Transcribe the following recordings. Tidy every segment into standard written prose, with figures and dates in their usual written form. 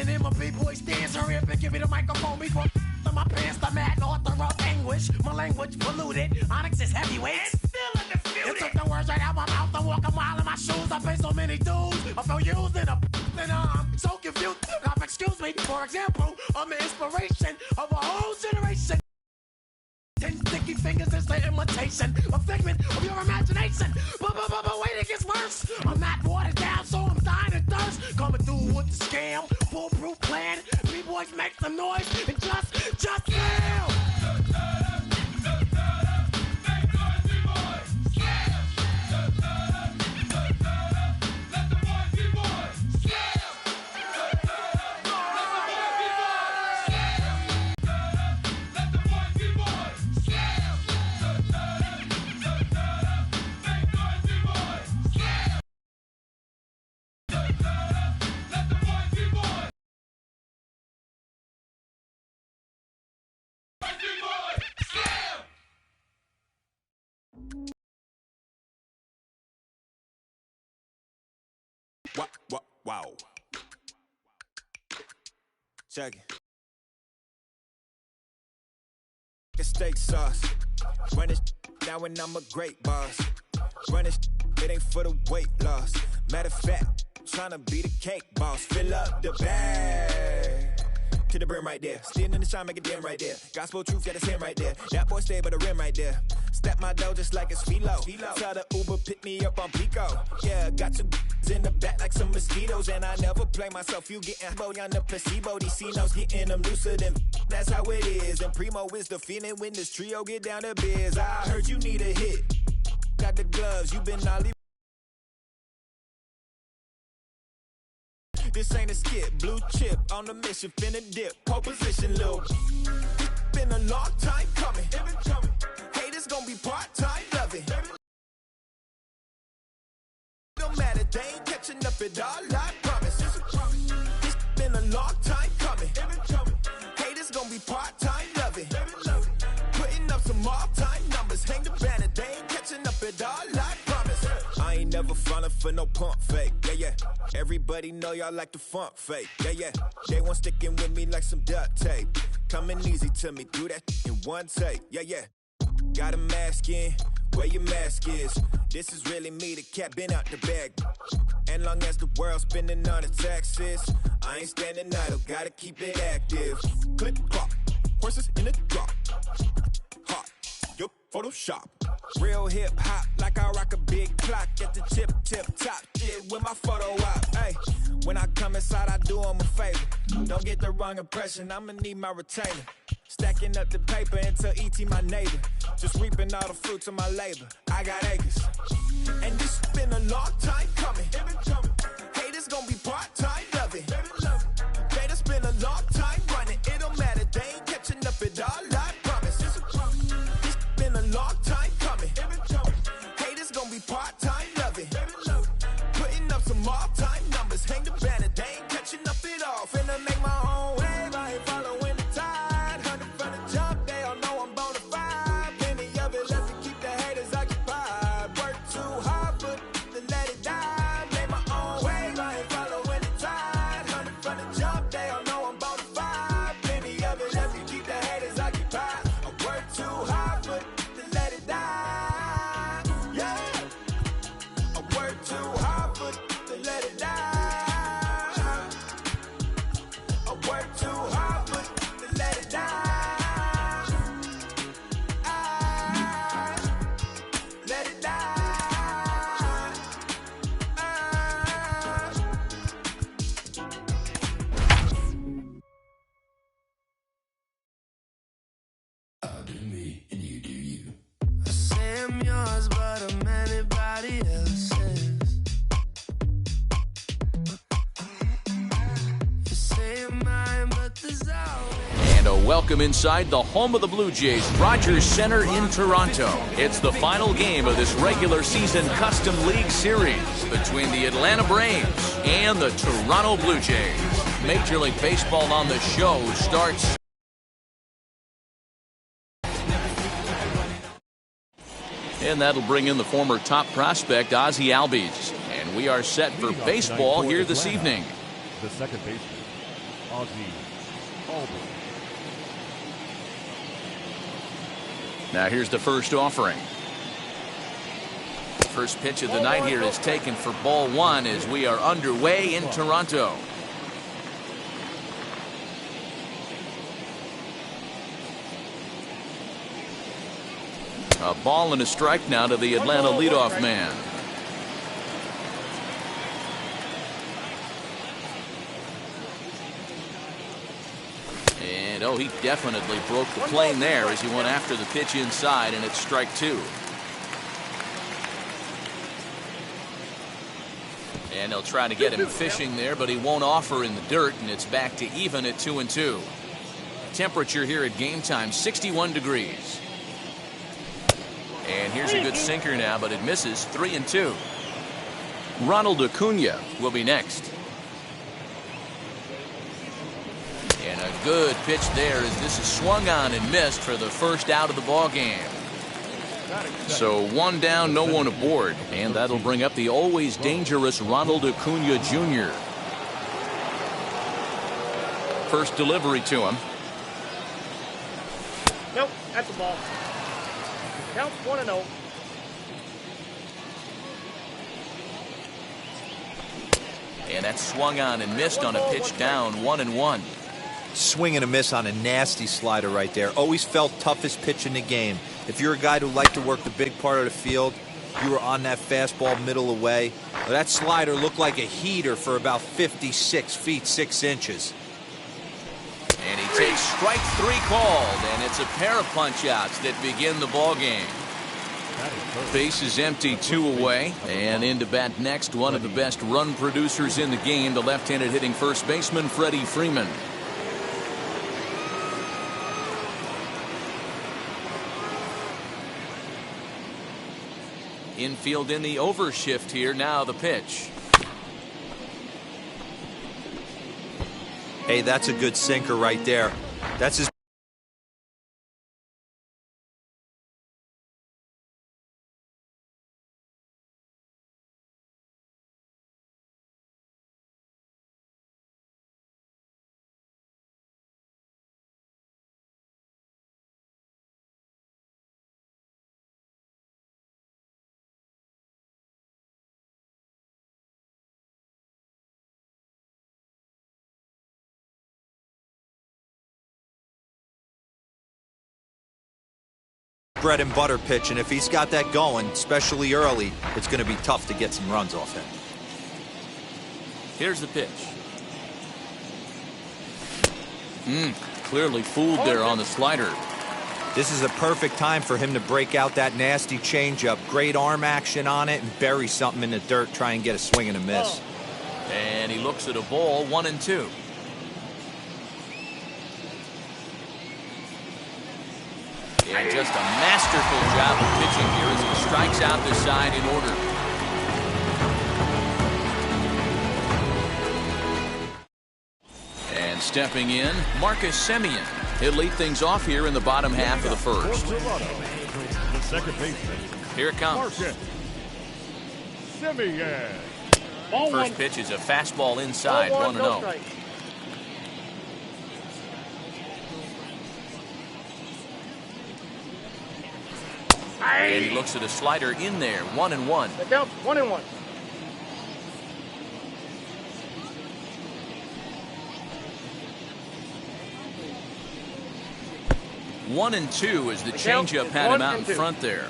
standing in my b-boy stance. Hurry up and give me the microphone before my pants. The mad author of anguish. My language polluted. Onyx is heavyweight. And still undefeated. You took the words right out my mouth. I walk a mile in my shoes. I pay so many dues. I feel used and I'm so confused. Excuse me. For example, I'm the inspiration of a whole generation. 10 sticky fingers is the imitation, a figment of your imagination. But wait, it gets worse. I'm not watered down, so I'm dying of thirst. Coming through with the scam, foolproof plan. B-boys make some noise and just fail. Wow. Check it. A steak sauce. Run this now and I'm a great boss. Run this, it ain't for the weight loss. Matter of fact, tryna be the cake boss. Fill up the bag to the brim right there. Standing in the shine, make a dim right there. Gospel truth, got his hand right there. That boy stay by the rim right there. Step my dough just like it's philo. Tell the Uber pick me up on Pico. Yeah, got two in the back like some mosquitoes. And I never play myself. You getting body on the placebo. These C-notes getting them looser than that's how it is. And Primo is the feeling when this trio get down to biz. I heard you need a hit. Got the gloves, you been ollie. This ain't a skip, blue chip on the mission, finna dip, pole position, little. Been a long time coming. Haters gonna be part-time loving. Don't matter, they ain't catching up at all, I promise. It's been a long time coming. Haters gonna be part-time loving. Putting up some all-time numbers, hang the banner, they ain't catching up at all, I promise. I ain't never falling for no pump fake, yeah. Everybody know y'all like the funk fake, yeah. They want sticking with me like some duct tape. Coming easy to me, do that in one take, yeah. Got a mask in, where your mask is. This is really me, the cat been out the bag. And long as the world's spending on the taxes, I ain't standing idle, gotta keep it active. Click clock, horses in the drop. Hot, yo, Photoshop. Real hip hop, like I rock a big clock at the tip top. Shit with my photo op. Hey, when I come inside, I do them a favor. Don't get the wrong impression, I'ma need my retainer. Stacking up the paper until E.T. my neighbor. Just reaping all the fruits of my labor. I got acres. And this been a long time coming. Haters gonna be part-time loving. They just been a long time running. It don't matter, they ain't catching up at all, I promise. This been a long time coming. Haters gonna be part-time loving. Putting up some all-time numbers. Hang the banner, they ain't catching up at all. Finna make my own wave, I ain't following the tide. 100 from the jump, they all know I'm bona fide. Plenty of it left to keep the haters occupied. Work too hard, but to let it die. Make my own wave, I ain't following the tide. 100 from the jump, they all know I'm bona fide. Plenty of it left to keep the haters occupied. I work too hard, but to let it die. Yeah, I work too hard, but to let it die. I work too hard, but to let it die. Let it die. I do me and you do you. I say I'm yours, but I'm anybody else's. You say I'm mine, but there's always. And a welcome inside the home of the Blue Jays, Rogers Center in Toronto. It's the final game of this regular season Custom League Series between the Atlanta Braves and the Toronto Blue Jays. Major League Baseball on the show starts. And that'll bring in the former top prospect, Ozzie Albies. And we are set for baseball here this evening. The second baseman. Now here's the first offering. First pitch of the night here is taken for ball one as we are underway in Toronto. A ball and a strike now to the Atlanta leadoff man. And oh, he definitely broke the plane there as he went after the pitch inside, and it's strike two. And they'll try to get him fishing there, but he won't offer in the dirt, and it's back to even at 2-2. Temperature here at game time, 61 degrees. And here's a good sinker now, but it misses. 3-2. Ronald Acuna will be next. And a good pitch there as this is swung on and missed for the first out of the ball game. So one down, no one aboard, and that'll bring up the always dangerous Ronald Acuna Jr. First delivery to him. Nope, that's a ball. Count 1-0. And that's swung on and missed on a pitch down, 1-1. Swing and a miss on a nasty slider right there. Always felt toughest pitch in the game. If you're a guy who liked to work the big part of the field, you were on that fastball middle away. That slider looked like a heater for about 56 feet 6 inches. And he takes strike three called, and it's a pair of punch-outs that begin the ball game. Base is empty, 2 away, and in to bat next, one of the best run producers in the game, the left-handed hitting first baseman Freddie Freeman. Infield in the overshift here. Now the pitch. Hey, that's a good sinker right there. That's his. Bread and butter pitch, and if he's got that going, especially early, it's going to be tough to get some runs off him. Here's the pitch. Clearly fooled there on the slider. This is a perfect time for him to break out that nasty changeup. Great arm action on it and bury something in the dirt, try and get a swing and a miss. And he looks at a ball, 1-2. And just a masterful job of pitching here as he strikes out the side in order. And stepping in, Marcus Semien. He'll lead things off here in the bottom half of the first. The second baseman. Here it comes. Marcus Semien. First pitch is a fastball inside, 1-0. And he looks at a slider in there, 1-1. The count 1-1. One and two as the changeup had him out in front there.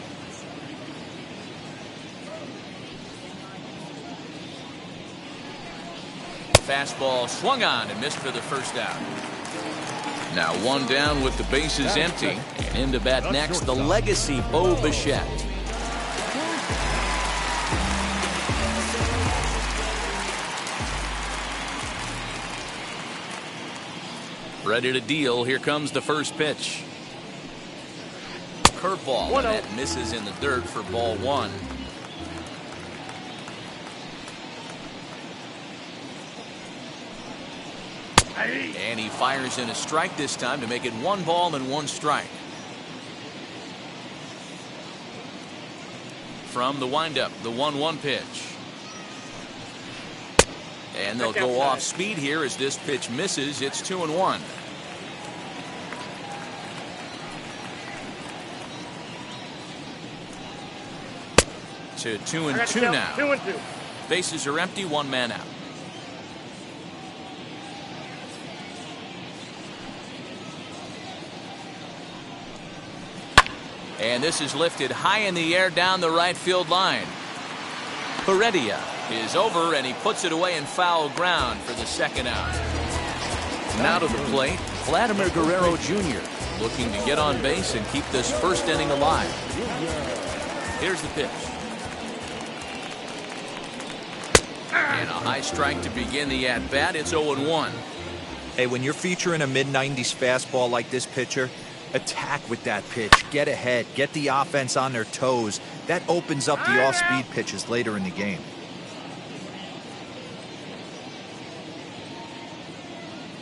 Fastball swung on and missed for the first out. Now one down with the bases empty, and in to bat next, the legacy Bo Bichette. Ready to deal. Here comes the first pitch. Curveball, and that misses in the dirt for ball one. And he fires in a strike this time to make it 1-1 strike. From the windup, the 1-1 pitch. And they'll go off speed here as this pitch misses. It's 2-1. To 2-2 now. 2-2. Bases are empty, one man out. And this is lifted high in the air down the right field line. Heredia is over, and he puts it away in foul ground for the second out. Now to the plate, Vladimir Guerrero Jr. looking to get on base and keep this first inning alive. Here's the pitch. And a high strike to begin the at-bat. It's 0-1. Hey, when you're featuring a mid-90s fastball like this pitcher, attack with that pitch. Get ahead. Get the offense on their toes. That opens up the off-speed pitches later in the game.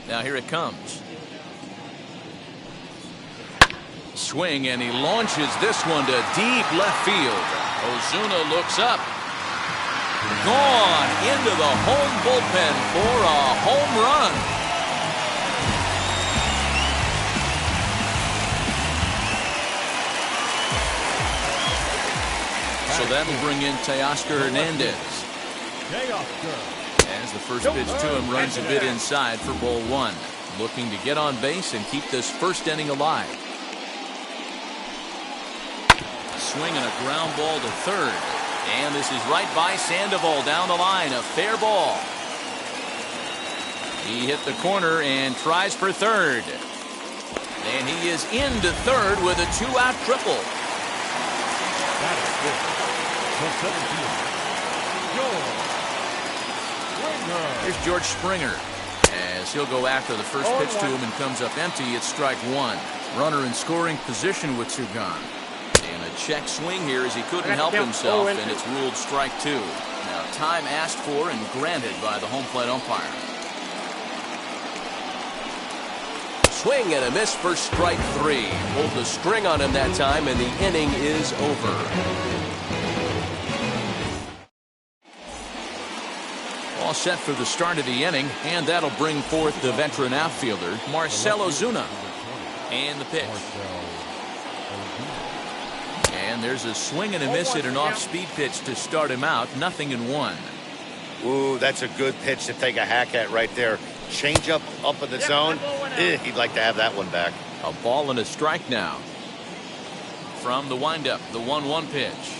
Now here it comes. Swing, and he launches this one to deep left field. Ozuna looks up. Gone into the home bullpen for a home run. So that'll bring in Teoscar Hernandez. As the first pitch to him runs a bit inside for ball one. Looking to get on base and keep this first inning alive. Swing and a ground ball to third. And this is right by Sandoval down the line. A fair ball. He hit the corner and tries for third. And he is into third with a two-out triple. That is good. Here's George Springer as he'll go after the first pitch to him and comes up empty. It's strike one. Runner in scoring position with two gone. And a check swing here as he couldn't help himself, and it's ruled strike two. Now time asked for and granted by the home plate umpire. Swing and a miss for strike three. Pulled the string on him that time, and the inning is over. All set for the start of the inning, and that'll bring forth the veteran outfielder, Marcell Ozuna. And the pitch. And there's a swing and a miss at an off-speed pitch to start him out. 0-1. Ooh, that's a good pitch to take a hack at right there. Change up in the zone. He'd like to have that one back. A ball and a strike now. From the windup, the 1-1 pitch.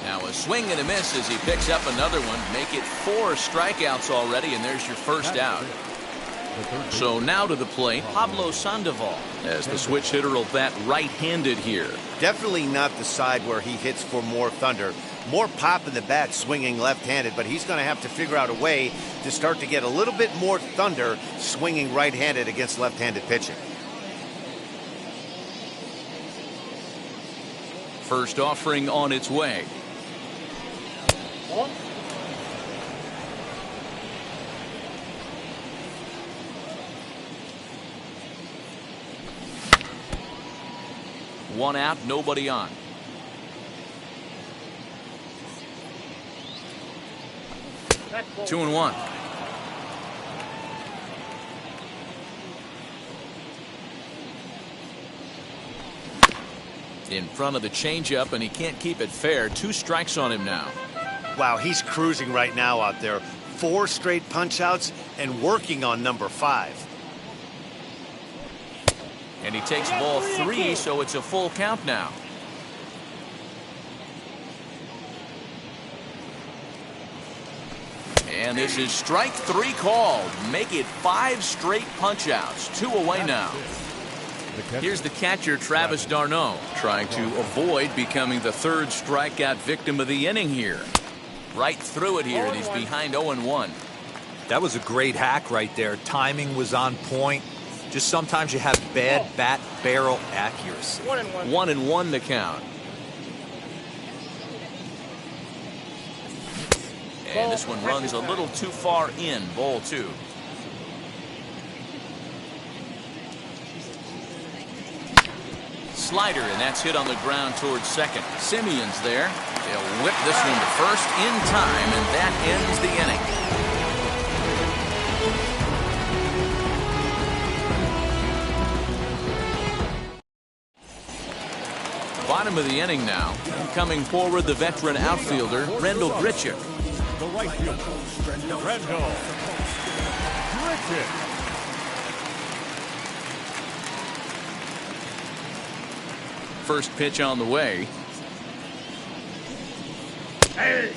Now a swing and a miss as he picks up another one. Make it 4 strikeouts already, and there's your first out. So now to the plate, Pablo Sandoval, as the switch hitter will bat right-handed here. Definitely not the side where he hits for more thunder. More pop in the bat swinging left-handed, but he's going to have to figure out a way to start to get a little bit more thunder swinging right-handed against left-handed pitching. First offering on its way. One out, nobody on. Two and one. In front of the changeup, and he can't keep it fair. 2 strikes on him now. Wow, he's cruising right now out there. 4 straight punch-outs and working on number 5. And he takes ball 3, so it's a full count now. And this is strike 3 called. Make it 5 straight punch-outs. 2 away now. Here's the catcher, Travis d'Arnaud, trying to avoid becoming the 3rd strikeout victim of the inning here. Right through it here, and he's behind 0-1. That was a great hack right there. Timing was on point. Just sometimes you have bad bat barrel accuracy. 1-1 the count. And this one runs a little too far in. Ball 2. Slider, and that's hit on the ground towards second. Simeon's there. They'll whip this one to first in time, and that ends the inning. Bottom of the inning now. Coming forward, the veteran outfielder, Rendell Grichuk. The right fielder, Rendell Grichuk. First pitch on the way.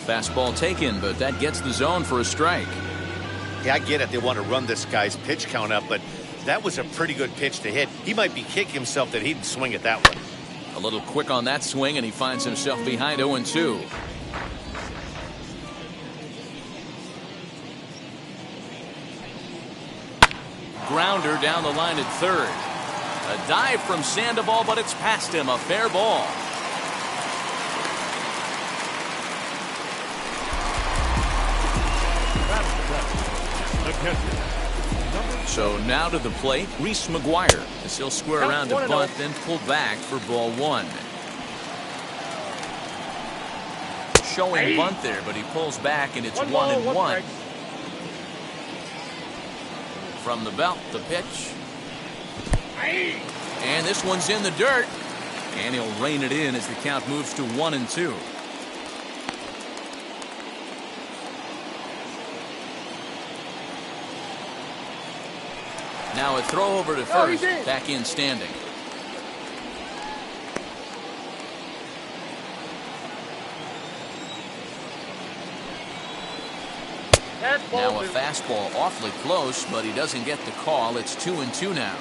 Fastball taken, but that gets the zone for a strike. Yeah, I get it. They want to run this guy's pitch count up, but that was a pretty good pitch to hit. He might be kicking himself that he didn't swing at that one. A little quick on that swing, and he finds himself behind 0-2. Grounder down the line at third. A dive from Sandoval, but it's past him. A fair ball. The catcher. So now to the plate, Reese McGuire, as he'll square around to bunt, then pull back for ball one. Showing bunt there, but he pulls back, and it's 1-1. From the belt, the pitch. And this one's in the dirt. And he'll rein it in as the count moves to 1-2. Now a throw over to first, back in standing. Now a fastball awfully close, but he doesn't get the call. It's 2-2 now.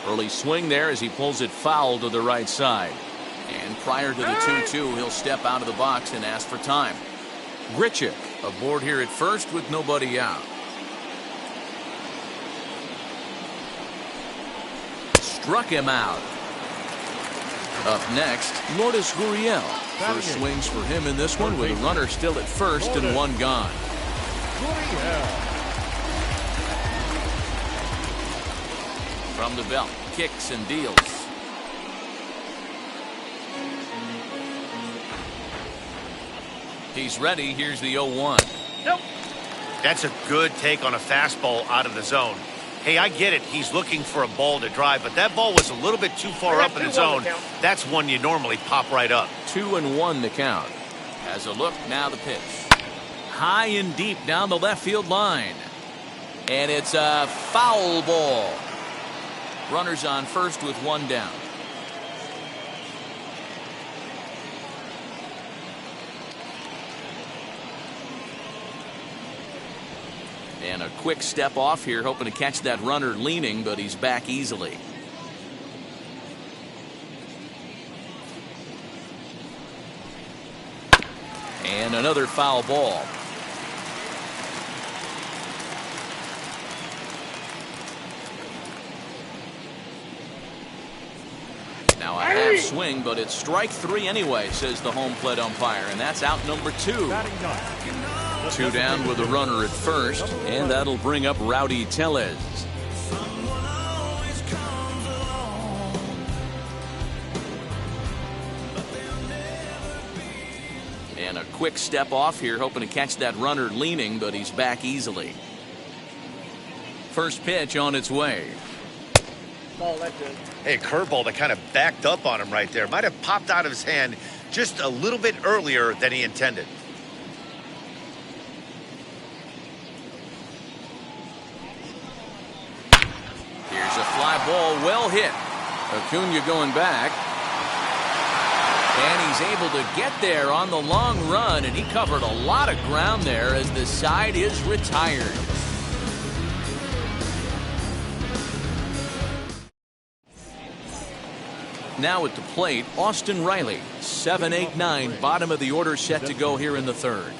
Early swing there as he pulls it foul to the right side. And prior to the 2-2, he'll step out of the box and ask for time. Grichuk aboard here at first with nobody out. Struck him out. Up next, Lourdes Gurriel. First swings for him in this one with a runner still at first and one gone. From the belt, kicks and deals. He's ready. Here's the 0-1. Nope. That's a good take on a fastball out of the zone. Hey, I get it. He's looking for a ball to drive, but that ball was a little bit too far up in the zone. That's one you normally pop right up. 2-1 the count. As a look, now the pitch. High and deep down the left field line. And it's a foul ball. Runners on first with one down. And a quick step off here, hoping to catch that runner leaning, but he's back easily. And another foul ball. Now a half swing, but it's strike three anyway, says the home plate umpire, and that's out number 2. Two down with a runner at first, and that'll bring up Rowdy Tellez. And a quick step off here, hoping to catch that runner leaning, but he's back easily. First pitch on its way. Hey, curveball that kind of backed up on him right there. Might have popped out of his hand just a little bit earlier than he intended. Here's a fly ball, well hit. Acuna going back. And he's able to get there on the long run, and he covered a lot of ground there as the side is retired. Now at the plate, Austin Riley. 7-8-9, bottom of the order set to go here in the third.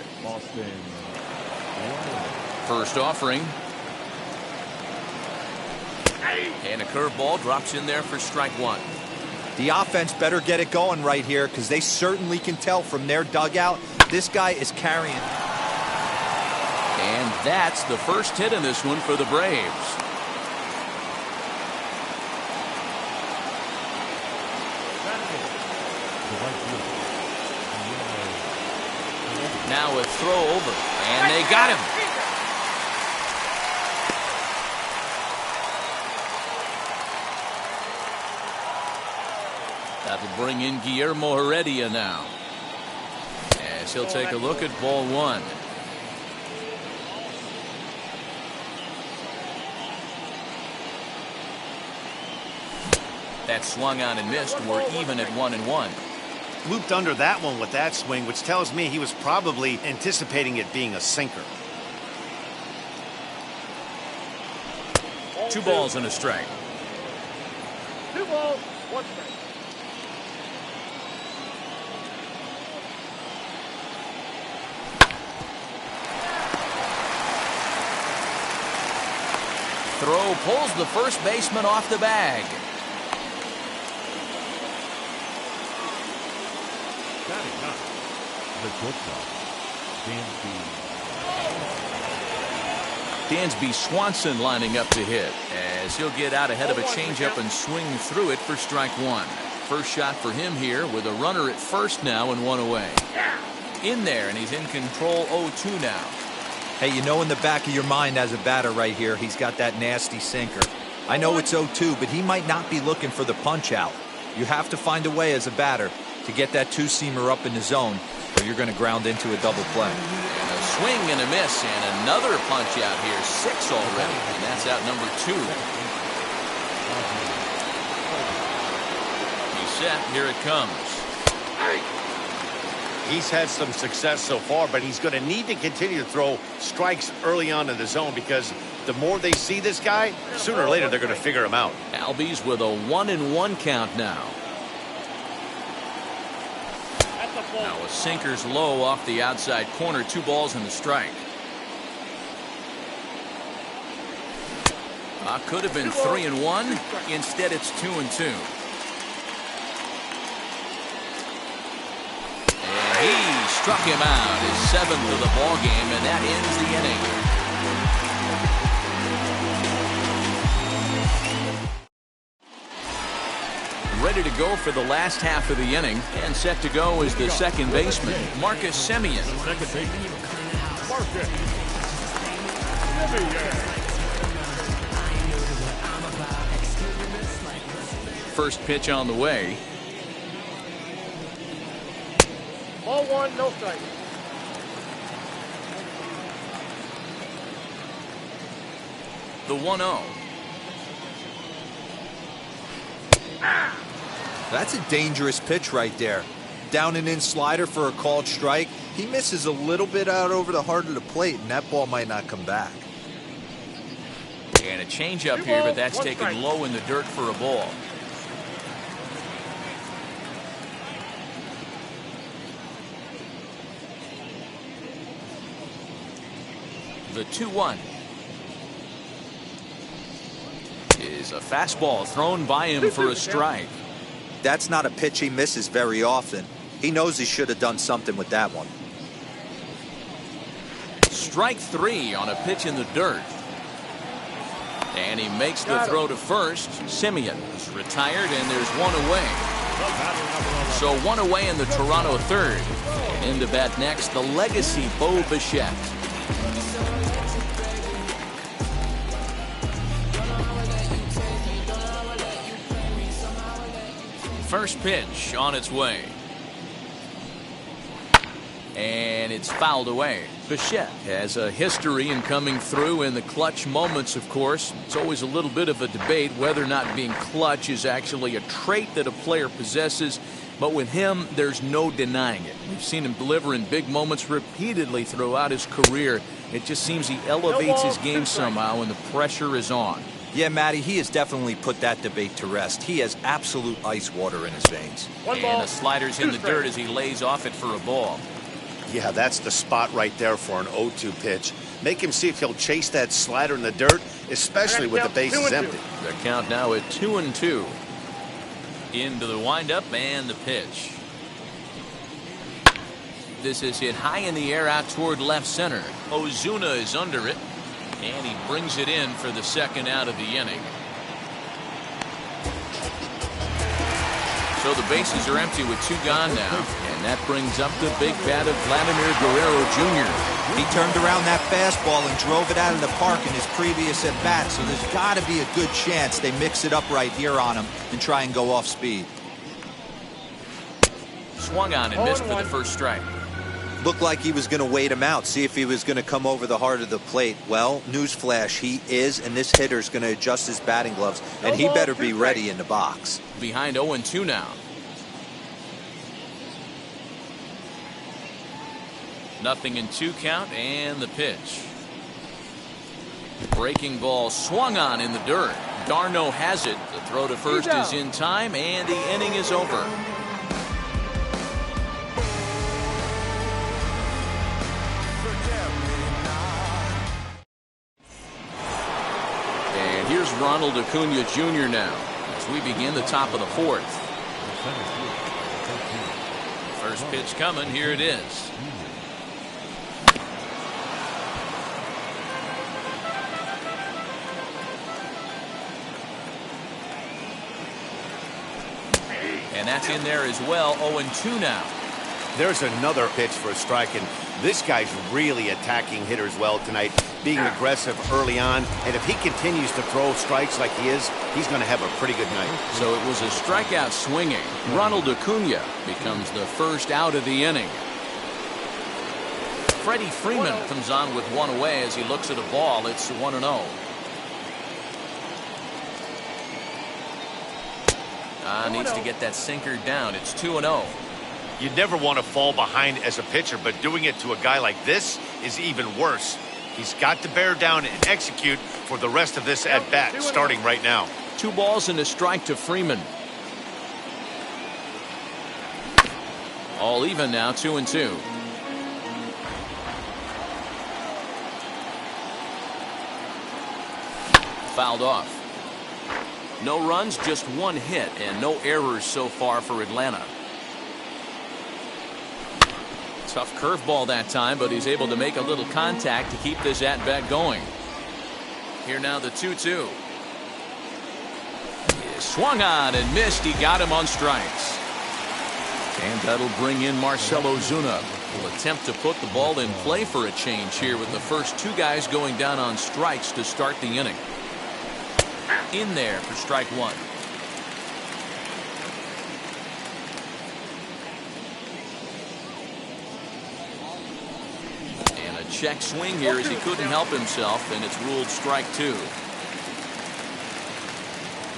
First offering. And a curveball drops in there for strike one. The offense better get it going right here, because they certainly can tell from their dugout this guy is carrying. And That's the first hit in this one for the Braves. Now a throw over, and they got him. That'll bring in Guillermo Heredia now, as he'll take a look at ball one. That swung on and missed. We're even at 1-1. Looped under that one with that swing, which tells me he was probably anticipating it being a sinker. 2 balls and a strike. 2 balls, 1 strike. Throw pulls the first baseman off the bag. The shortstop, Dansby Swanson lining up to hit, as he'll get out ahead of a changeup and swing through it for strike one. First shot for him here with a runner at first now and 1 away. In there, and he's in control 0-2 now. Hey, you know in the back of your mind as a batter right here, he's got that nasty sinker. I know it's 0-2, but he might not be looking for the punch out. You have to find a way as a batter to get that 2-seamer up in the zone, or you're going to ground into a double play. And a swing and a miss, and another punch out here. 6 already, and that's out number 2. He's set. Here it comes. He's had some success so far, but he's going to need to continue to throw strikes early on in the zone, because the more they see this guy, sooner or later they're going to figure him out. Albies with a 1-1 count now. Now a sinker's low off the outside corner. 2 balls and a strike. Could have been 3-1. Instead, it's 2-2. And he struck him out. His 7th of the ball game, and that ends the inning. Ready to go for the last half of the inning, and set to go is the second baseman, Marcus Semien. second baseman, Marcus Semien. First pitch on the way. Ball 1, no strike. The 1-0. That's a dangerous pitch right there. Down and in slider for a called strike. He misses a little bit out over the heart of the plate, and that ball might not come back. And a changeup here, but that's taken low in the dirt for a ball. The 2-1 is a fastball thrown by him for a strike. That's not a pitch he misses very often. He knows he should have done something with that one. Strike 3 on a pitch in the dirt. And he makes the throw to first. Semien is retired, and there's 1 away. So 1 away in the Toronto third. And in to bat next, the legacy Bo Bichette. First pitch on its way. And it's fouled away. Bichette has a history in coming through in the clutch moments, of course. It's always a little bit of a debate whether or not being clutch is actually a trait that a player possesses. But with him, there's no denying it. We've seen him deliver in big moments repeatedly throughout his career. It just seems he elevates his game somehow when the pressure is on. Yeah, Matty, he has definitely put that debate to rest. He has absolute ice water in his veins. And the slider's in the dirt as he lays off it for a ball. Yeah, that's the spot right there for an 0-2 pitch. Make him see if he'll chase that slider in the dirt, especially with the bases empty. The count now at 2-2. Into the windup and the pitch. This is hit high in the air out toward left center. Ozuna is under it, and he brings it in for the second out of the inning. So the bases are empty with 2 gone now, and that brings up the big bat of Vladimir Guerrero Jr. He turned around that fastball and drove it out of the park in his previous at-bat, so there's got to be a good chance they mix it up right here on him and try and go off speed. Swung on and missed for the first strike. Looked like he was going to wait him out, see if he was going to come over the heart of the plate. Well, newsflash, he is, and this hitter's going to adjust his batting gloves, and he better be ready in the box. Behind 0-2 now. Nothing in 2 count, and the pitch. Breaking ball swung on in the dirt. Darno has it. The throw to first is in time, and the inning is over. And here's Ronald Acuna Jr. now as we begin the top of the 4th. First pitch coming. Here it is. And that's in there as well. 0-2 now. There's another pitch for a strike, and this guy's really attacking hitters well tonight, being aggressive early on. And if he continues to throw strikes like he is, he's going to have a pretty good night. So it was a strikeout swinging. Ronald Acuna becomes the first out of the inning. Freddie Freeman comes on with 1 away as he looks at a ball. It's 1-0. Needs to get that sinker down. It's 2-0. You never want to fall behind as a pitcher, but doing it to a guy like this is even worse. He's got to bear down and execute for the rest of this at-bat, starting right now. 2 balls and a strike to Freeman. All even now, 2-2. Fouled off. No runs, just 1 hit, and no errors so far for Atlanta. Tough curveball that time, but he's able to make a little contact to keep this at-bat going. Here now the 2-2. Swung on and missed. He got him on strikes. And that'll bring in Marcell Ozuna. Will attempt to put the ball in play for a change here with the first 2 guys going down on strikes to start the inning. In there for strike 1. And a check swing here as he couldn't help himself, and it's ruled strike 2.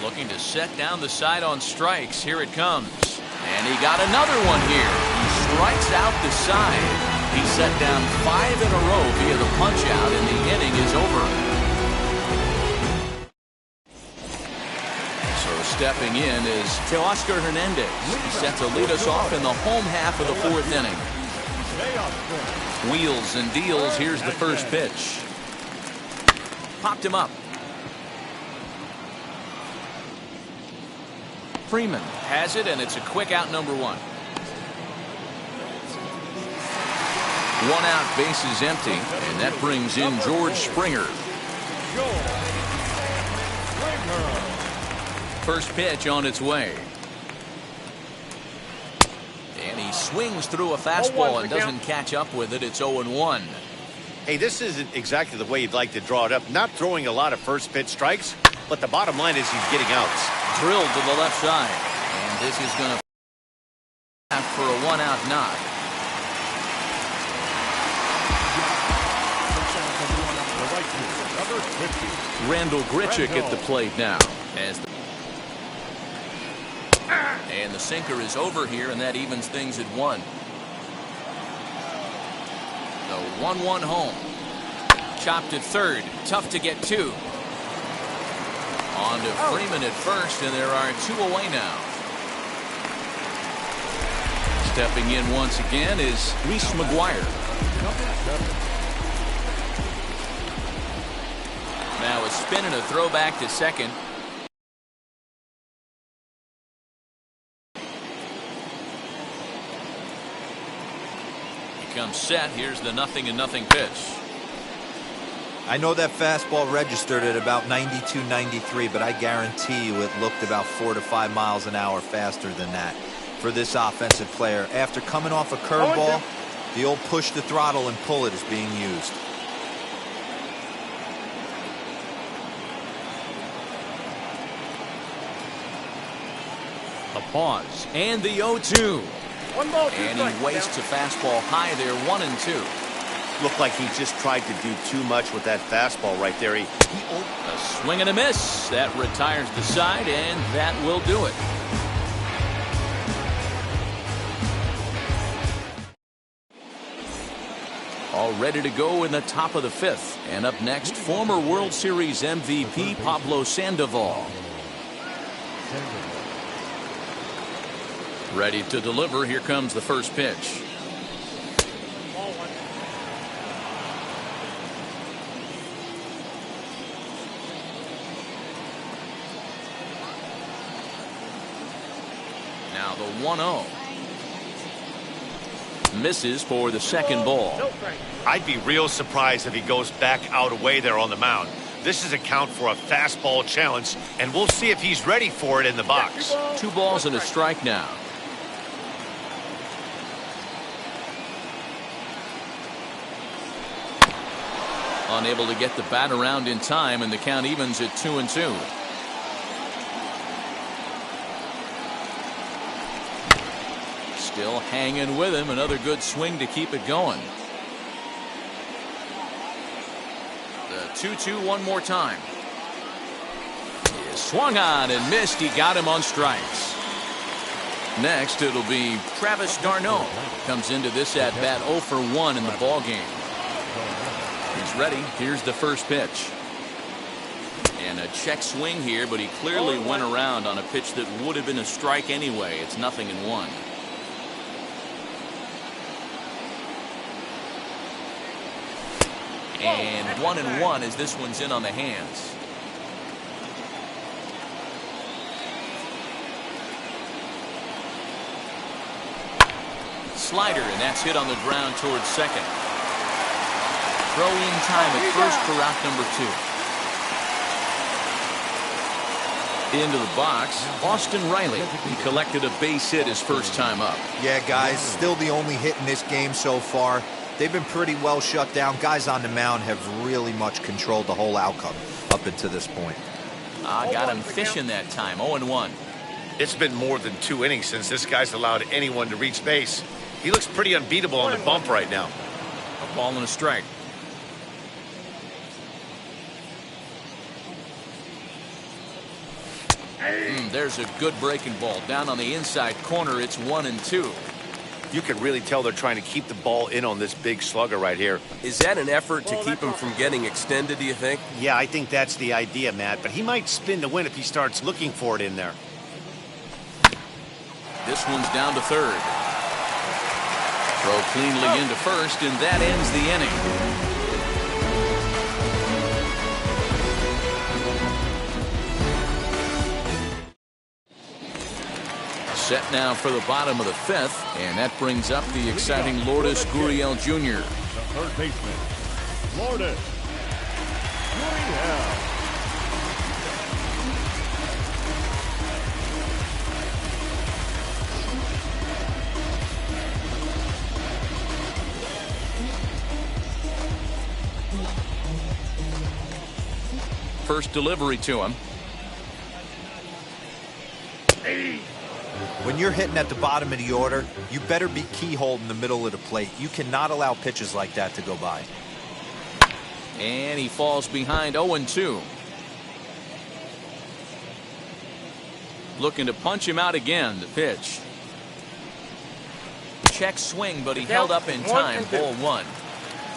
Looking to set down the side on strikes. Here it comes. And he got another one here. He strikes out the side. He set down 5 in a row via the punch out, and the inning is over. Stepping in is Teoscar Hernandez. He's set to lead us off in the home half of the 4th inning. Wheels and deals. Here's the first pitch. Popped him up. Freeman has it, and it's a quick out, number 1. 1 out, bases empty, and that brings in George Springer. First pitch on its way. And he swings through a fastball and doesn't catch up with it. It's 0-1. Hey, this isn't exactly the way you'd like to draw it up. Not throwing a lot of first pitch strikes, but the bottom line is he's getting outs. Drilled to the left side. And this is going to have for a 1-out knock. Randall Grichuk at the plate now. And the sinker is over here, and that evens things at 1. The 1-1 home. Chopped at third. Tough to get to. On to Freeman at first, and there are 2 away now. Stepping in once again is Reese McGuire. Now a spin and a throw back to second. set. Here's the 0-0 pitch. I know that fastball registered at about 92, 93, but I guarantee you it looked about 4 to 5 miles an hour faster than that for this offensive player. After coming off a curveball, the old push the throttle and pull it is being used. A pause and the 0-2. And he wastes a fastball high there, 1-2. Looked like he just tried to do too much with that fastball right there. A swing and a miss. That retires the side, and that will do it. All ready to go in the top of the 5th. And up next, former World Series MVP Pablo Sandoval. Ready to deliver. Here comes the first pitch. Now the 1-0. Misses for the second ball. I'd be real surprised if he goes back out away there on the mound. This is a count for a fastball challenge, and we'll see if he's ready for it in the box. 2 balls and a strike now. Unable to get the bat around in time, and the count evens at 2-2. Still hanging with him. Another good swing to keep it going. The 2-2 one more time. He swung on and missed. He got him on strikes. Next, it'll be Travis d'Arnaud. Comes into this at bat 0 for 1 in the ball game. He's ready. Here's the first pitch. And a check swing here, but he clearly went around on a pitch that would have been a strike anyway. It's 0-1. And 1-1 as this one's in on the hands. Slider, and that's hit on the ground towards second. Throw in time at first for out number 2. Into the box, Austin Riley. He collected a base hit his first time up. Yeah, guys, still the only hit in this game so far. They've been pretty well shut down. Guys on the mound have really much controlled the whole outcome up until this point. Got him fishing that time, 0-1. It's been more than 2 innings since this guy's allowed anyone to reach base. He looks pretty unbeatable on the bump right now. A ball and a strike. There's a good breaking ball. Down on the inside corner, it's 1-2. You can really tell they're trying to keep the ball in on this big slugger right here. Is that an effort to keep him from getting extended, do you think? Yeah, I think that's the idea, Matt. But he might spin to win if he starts looking for it in there. This one's down to third. Throw cleanly into first, and that ends the inning. Set now for the bottom of the 5th, and that brings up the exciting Lourdes Gurriel Jr. The third baseman, Lourdes Gurriel. First delivery to him. When you're hitting at the bottom of the order, you better be keyholed in the middle of the plate. You cannot allow pitches like that to go by. And he falls behind 0-2. Looking to punch him out again. The pitch. Check swing, but he held up in time. Ball 1.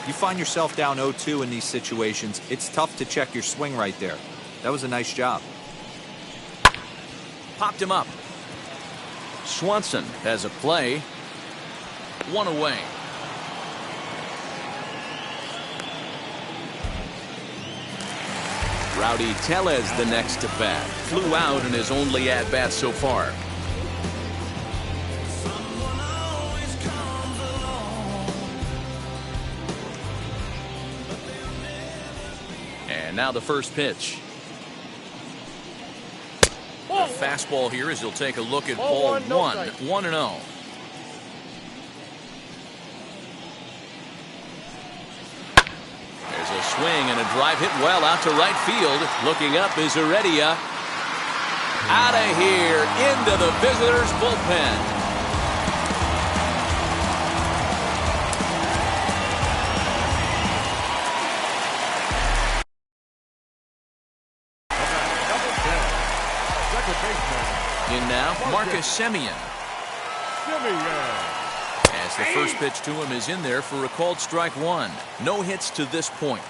You find yourself down 0-2 in these situations, it's tough to check your swing right there. That was a nice job. Popped him up. Swanson has a play. 1 away. Rowdy Tellez the next to bat. Flew out in his only at-bat so far. now the first pitch. The fastball here as he'll take a look at ball one. 1-0. There's a swing and a drive hit well out to right field. Looking up is Heredia. Out of here into the visitors' bullpen. In now, Marcus Semien. As the first pitch to him is in there for a called strike one. No hits to this point.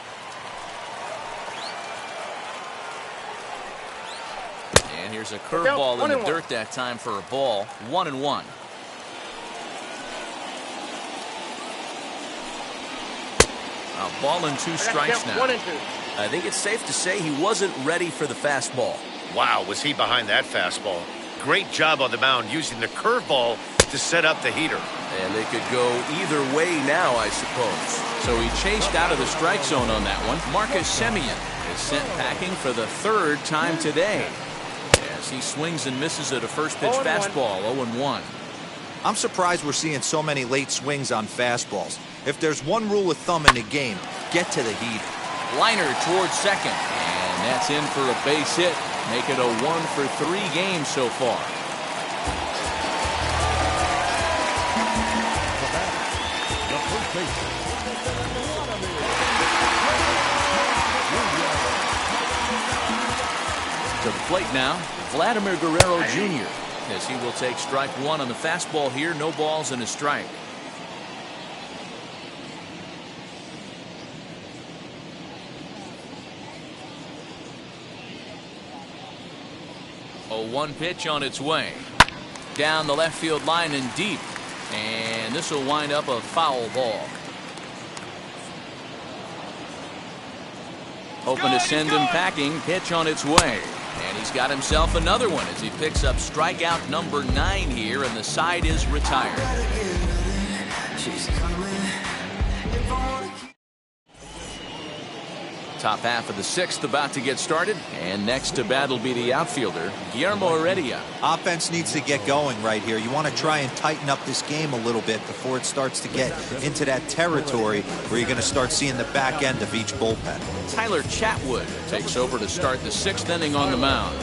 And here's a curveball in the dirt that time for a ball. 1-1. A ball and 2 strikes now. 1-2. I think it's safe to say he wasn't ready for the fastball. Wow, was he behind that fastball. Great job on the mound using the curveball to set up the heater. And they could go either way now, I suppose. So he chased out of the strike zone on that one. Marcus Semien is sent packing for the 3rd time today. As he swings and misses at a first pitch fastball. 0-1. I'm surprised we're seeing so many late swings on fastballs. If there's one rule of thumb in the game, get to the heater. Liner towards second. And that's in for a base hit. Make it a 1-for-3 game so far. To the plate now, Vladimir Guerrero Jr. as he will take strike one on the fastball here. No balls and a strike. A 1 pitch on its way. Down the left field line and deep. And this will wind up a foul ball. Hoping to send him packing. Pitch on its way. And he's got himself another one as he picks up strikeout number 9 here, and the side is retired. Top half of the 6th about to get started, and next to bat will be the outfielder, Guillermo Heredia. Offense needs to get going right here. You want to try and tighten up this game a little bit before it starts to get into that territory where you're going to start seeing the back end of each bullpen. Tyler Chatwood takes over to start the 6th inning on the mound.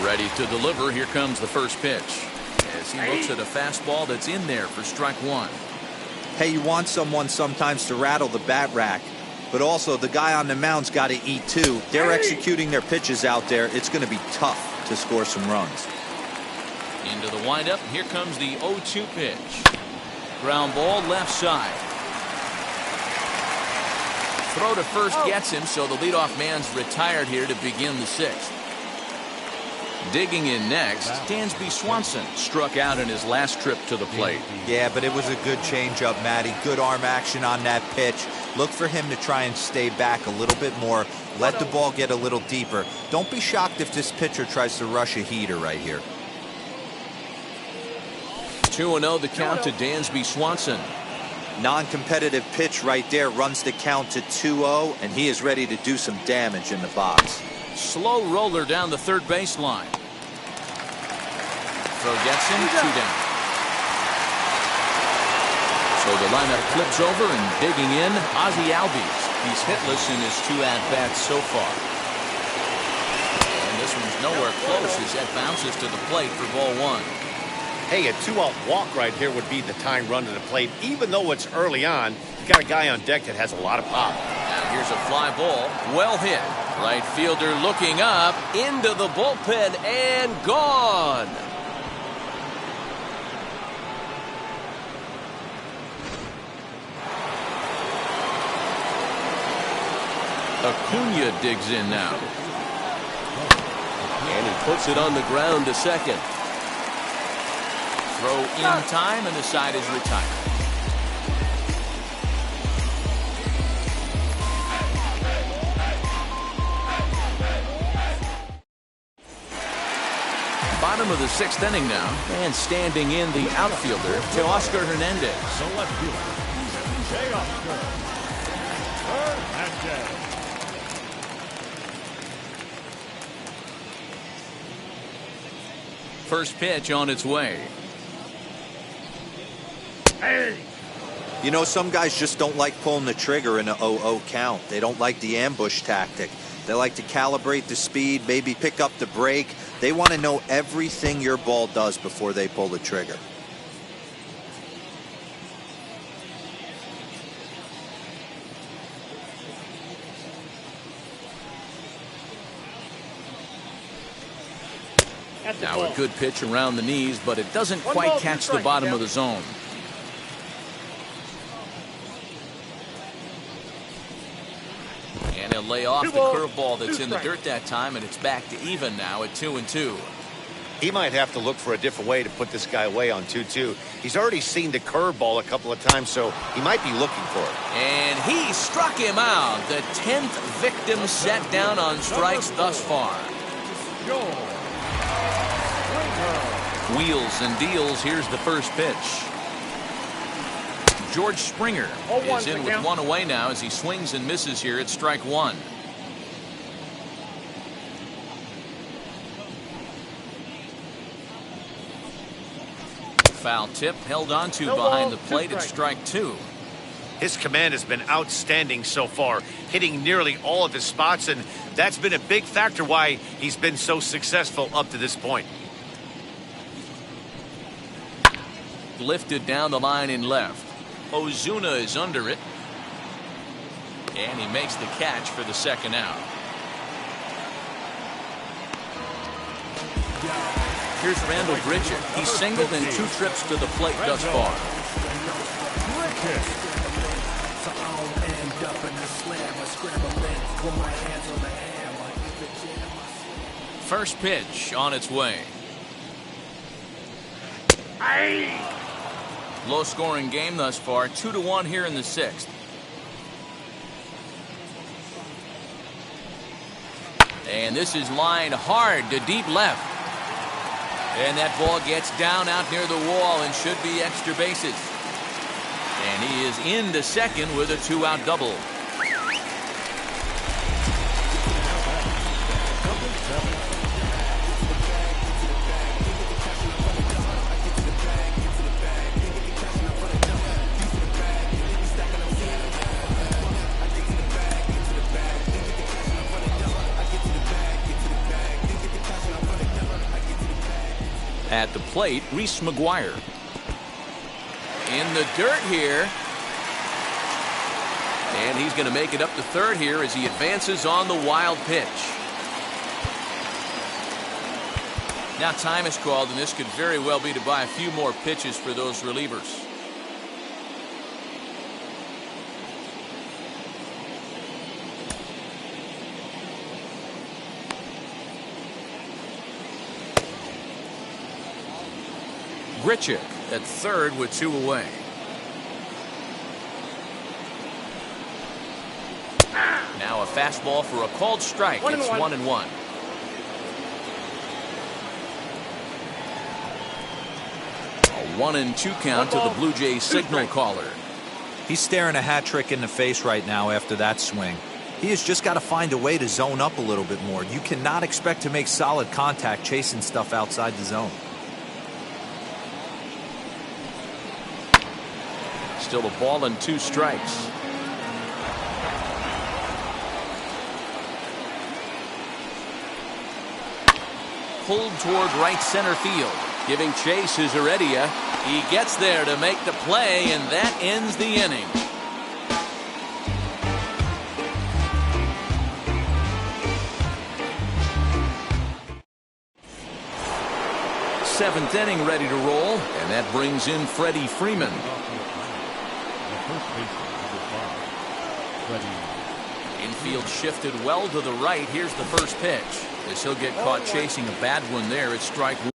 Ready to deliver. Here comes the first pitch as he looks at a fastball that's in there for strike one. Hey, you want someone sometimes to rattle the bat rack, but also the guy on the mound's got to eat too. They're executing their pitches out there. It's going to be tough to score some runs. Into the windup. Here comes the 0-2 pitch. Ground ball left side. Throw to first gets him, so the leadoff man's retired here to begin the 6th. Digging in next, Dansby Swanson struck out in his last trip to the plate. Yeah, but it was a good changeup, Matty. Good arm action on that pitch. Look for him to try and stay back a little bit more. Let the ball get a little deeper. Don't be shocked if this pitcher tries to rush a heater right here. 2-0 the count to Dansby Swanson. Non-competitive pitch right there runs the count to 2-0, and he is ready to do some damage in the box. Slow roller down the third baseline. Throw gets him, 2 down. So the lineup flips over, and digging in, Ozzie Albies. He's hitless in his 2 at-bats so far. And this one's nowhere close as that bounces to the plate for ball 1. Hey, a 2-out walk right here would be the time run to the plate. Even though it's early on, you got a guy on deck that has a lot of pop. Now here's a fly ball, well hit. Right fielder looking up, into the bullpen, and gone. Acuna digs in now. And he puts it on the ground to second. Throw in time, and the side is retired. Bottom of the 6th inning now, and standing in the outfielder, Teoscar Hernandez. First pitch on its way. Hey. You know, some guys just don't like pulling the trigger in an 0-0 count. They don't like the ambush tactic. They like to calibrate the speed, maybe pick up the brake. They want to know everything your ball does before they pull the trigger. Now a good pitch around the knees, but it doesn't quite catch the bottom of the zone. And he'll lay off the curveball that's in the dirt that time, and it's back to even now at 2-2. He might have to look for a different way to put this guy away on 2-2. He's already seen the curveball a couple of times, so he might be looking for it. And he struck him out. The 10th victim set down on strikes thus far. Wheels and deals. Here's the first pitch. George Springer is in with one away now as he swings and misses here at strike one. Foul tip held on to behind the plate at strike two. His command has been outstanding so far, hitting nearly all of his spots, and that's been a big factor why he's been so successful up to this point. Lifted down the line in left. Ozuna is under it. And he makes the catch for the second out. Here's Randall Grichuk. He's singled in 2 trips to the plate thus far. First pitch on its way. Low scoring game thus far, 2-1 here in the 6th. And this is lined hard to deep left. And that ball gets down out near the wall and should be extra bases. And he is into second with a 2-out double. At the plate, Reese McGuire. In the dirt here. And he's going to make it up to third here as he advances on the wild pitch. Now time is called, and this could very well be to buy a few more pitches for those relievers. Grichuk at third with 2 away. Now a fastball for a called strike. It's 1-1. A 1-2 count to the Blue Jays signal caller. He's staring a hat trick in the face right now after that swing. He has just got to find a way to zone up a little bit more. You cannot expect to make solid contact chasing stuff outside the zone. Still a ball and 2 strikes. Pulled toward right center field. Giving chase is Heredia. He gets there to make the play, and that ends the inning. Seventh inning ready to roll, and that brings in Freddie Freeman. Infield shifted well to the right. Here's the first pitch. As he'll get caught chasing a bad one there. It's strike one.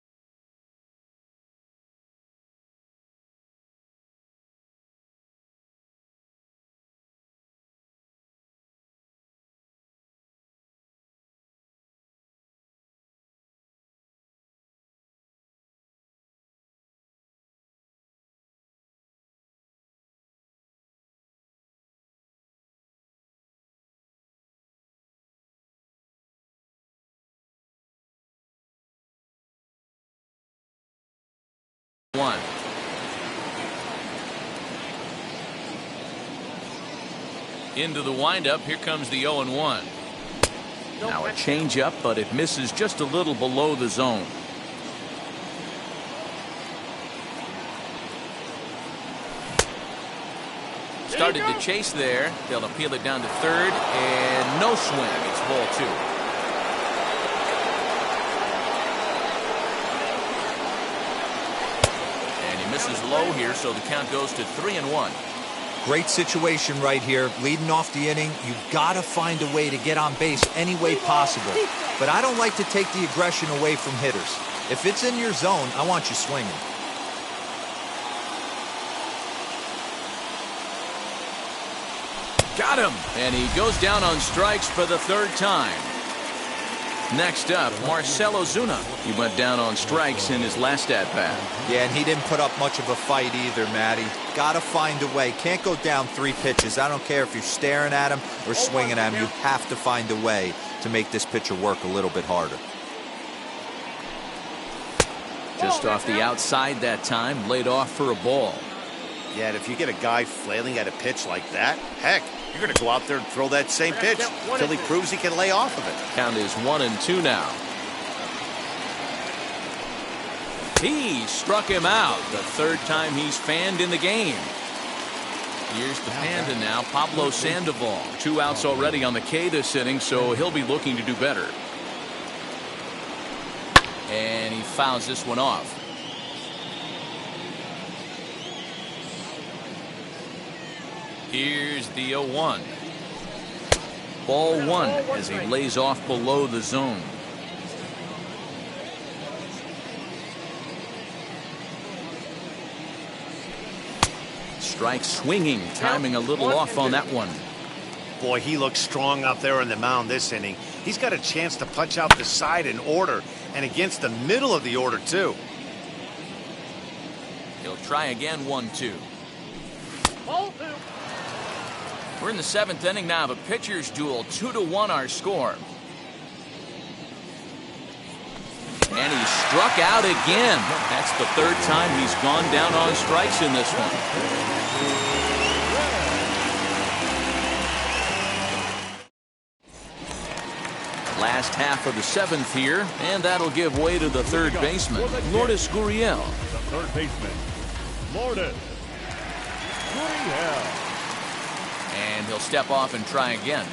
1. Into the windup. Here comes the 0-1. Now a changeup, but it misses just a little below the zone. Started to chase there. They'll appeal it down to third, and no swing. It's ball 2. And he misses low here, so the count goes to 3-1. Great situation right here. Leading off the inning, you've got to find a way to get on base any way possible. But I don't like to take the aggression away from hitters. If it's in your zone, I want you swinging. Got him! And he goes down on strikes for the 3rd time. Next up, Marcell Ozuna. He went down on strikes in his last at-bat. Yeah, and he didn't put up much of a fight either, Matty. Got to find a way. Can't go down 3 pitches. I don't care if you're staring at him or swinging at him. You have to find a way to make this pitcher work a little bit harder. Just off the outside that time, laid off for a ball. Yeah, and if you get a guy flailing at a pitch like that, heck, you're going to go out there and throw that same pitch until he proves he can lay off of it. Count is 1-2 now. He struck him out. The 3rd time he's fanned in the game. Here's the Panda now, Pablo Sandoval. 2 outs already on the K this inning, so he'll be looking to do better. And he fouls this one off. Here's the 0-1. Ball 1 as he lays off below the zone. Strike swinging, timing a little off on that one. Boy, he looks strong out there on the mound this inning. He's got a chance to punch out the side in order and against the middle of the order, too. He'll try again, 1-2. We're in the 7th inning now of a pitcher's duel. 2-1 our score. And he struck out again. That's the 3rd time he's gone down on strikes in this one. Last half of the 7th here, and that'll give way to the 3rd baseman, Lourdes Gurriel. The 3rd baseman, Lourdes Gurriel. And he'll step off and try again.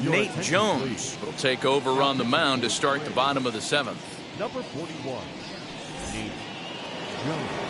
Nate Jones will take over on the mound to start the bottom of the 7th. Number 41, Nate Jones.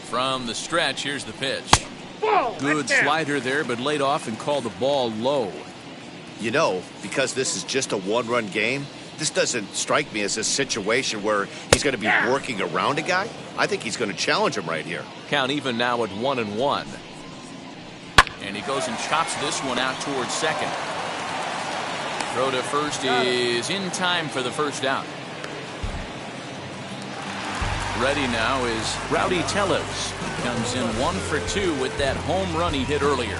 From the stretch, here's the pitch. Good slider there, but laid off and called the ball low. You know, because this is just a 1-run game, this doesn't strike me as a situation where he's going to be working around a guy. I think he's going to challenge him right here. Count even now at 1-1. And he goes and chops this one out towards second. Throw to first is in time for the 1st out. Ready now is Rowdy Tellez. Comes in 1 for 2 with that home run he hit earlier.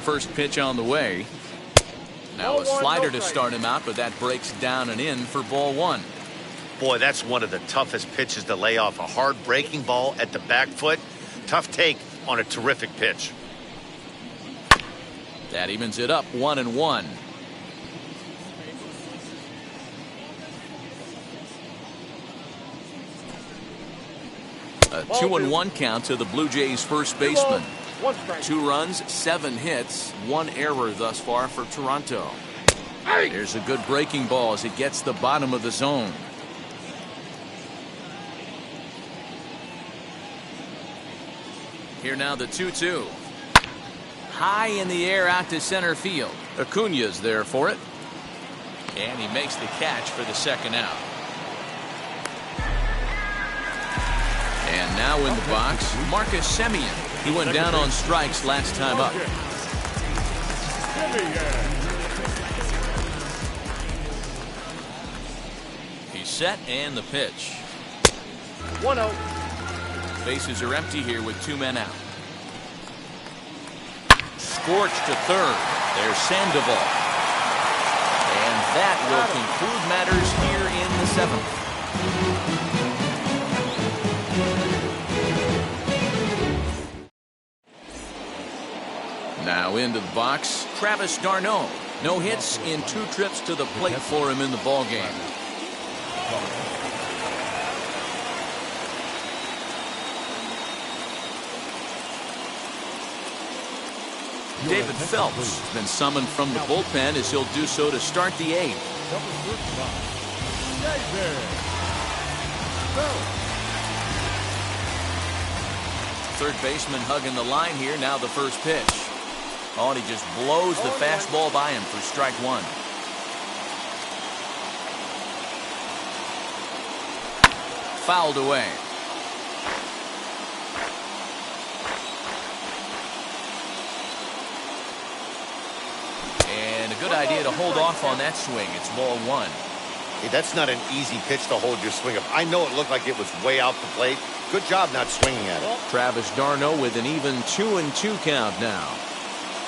First pitch on the way. Now a slider to start him out, but that breaks down and in for ball 1. Boy, that's one of the toughest pitches to lay off. A hard breaking ball at the back foot. Tough take on a terrific pitch. That evens it up 1-1. A 2-1 count to the Blue Jays' first baseman. 2 runs, 7 hits, 1 error thus far for Toronto. There's a good breaking ball as it gets the bottom of the zone. Here now the 2-2. High in the air out to center field. Acuna's there for it. And he makes the catch for the second out. And now in the box, Marcus Semien. He went down on strikes last time up. He's set and the pitch. 1-0. Bases are empty here with 2 men out. Scorched to third. There's Sandoval. And that will conclude matters here in the 7th. Now into the box, Travis d'Arnaud. No hits in 2 trips to the plate for him in the ballgame. David Phelps has been summoned from the bullpen as he'll do so to start the 8th. Third baseman hugging the line here. Now the first pitch. Oh, and he just blows the fastball by him for strike 1. Fouled away. And a good idea to hold off on that swing. It's ball 1. Hey, that's not an easy pitch to hold your swing up. I know it looked like it was way out the plate. Good job not swinging at it. Travis d'Arnaud with an even 2-2 count now.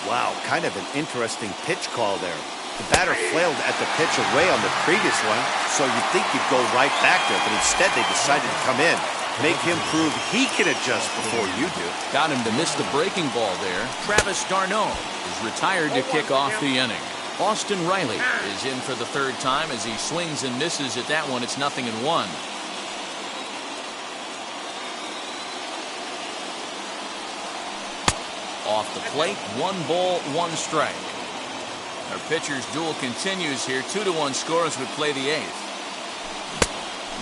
Wow, kind of an interesting pitch call there. The batter flailed at the pitch away on the previous one, so you'd think you'd go right back there, but instead they decided to come in. Make him prove he can adjust before you do. Got him to miss the breaking ball there. Travis d'Arnaud is retired to kick off the inning. Austin Riley is in for the 3rd time as he swings and misses at that one. It's 0-1. Off the plate, 1 ball, 1 strike. Our pitcher's duel continues here. 2-1 score as we play the 8th.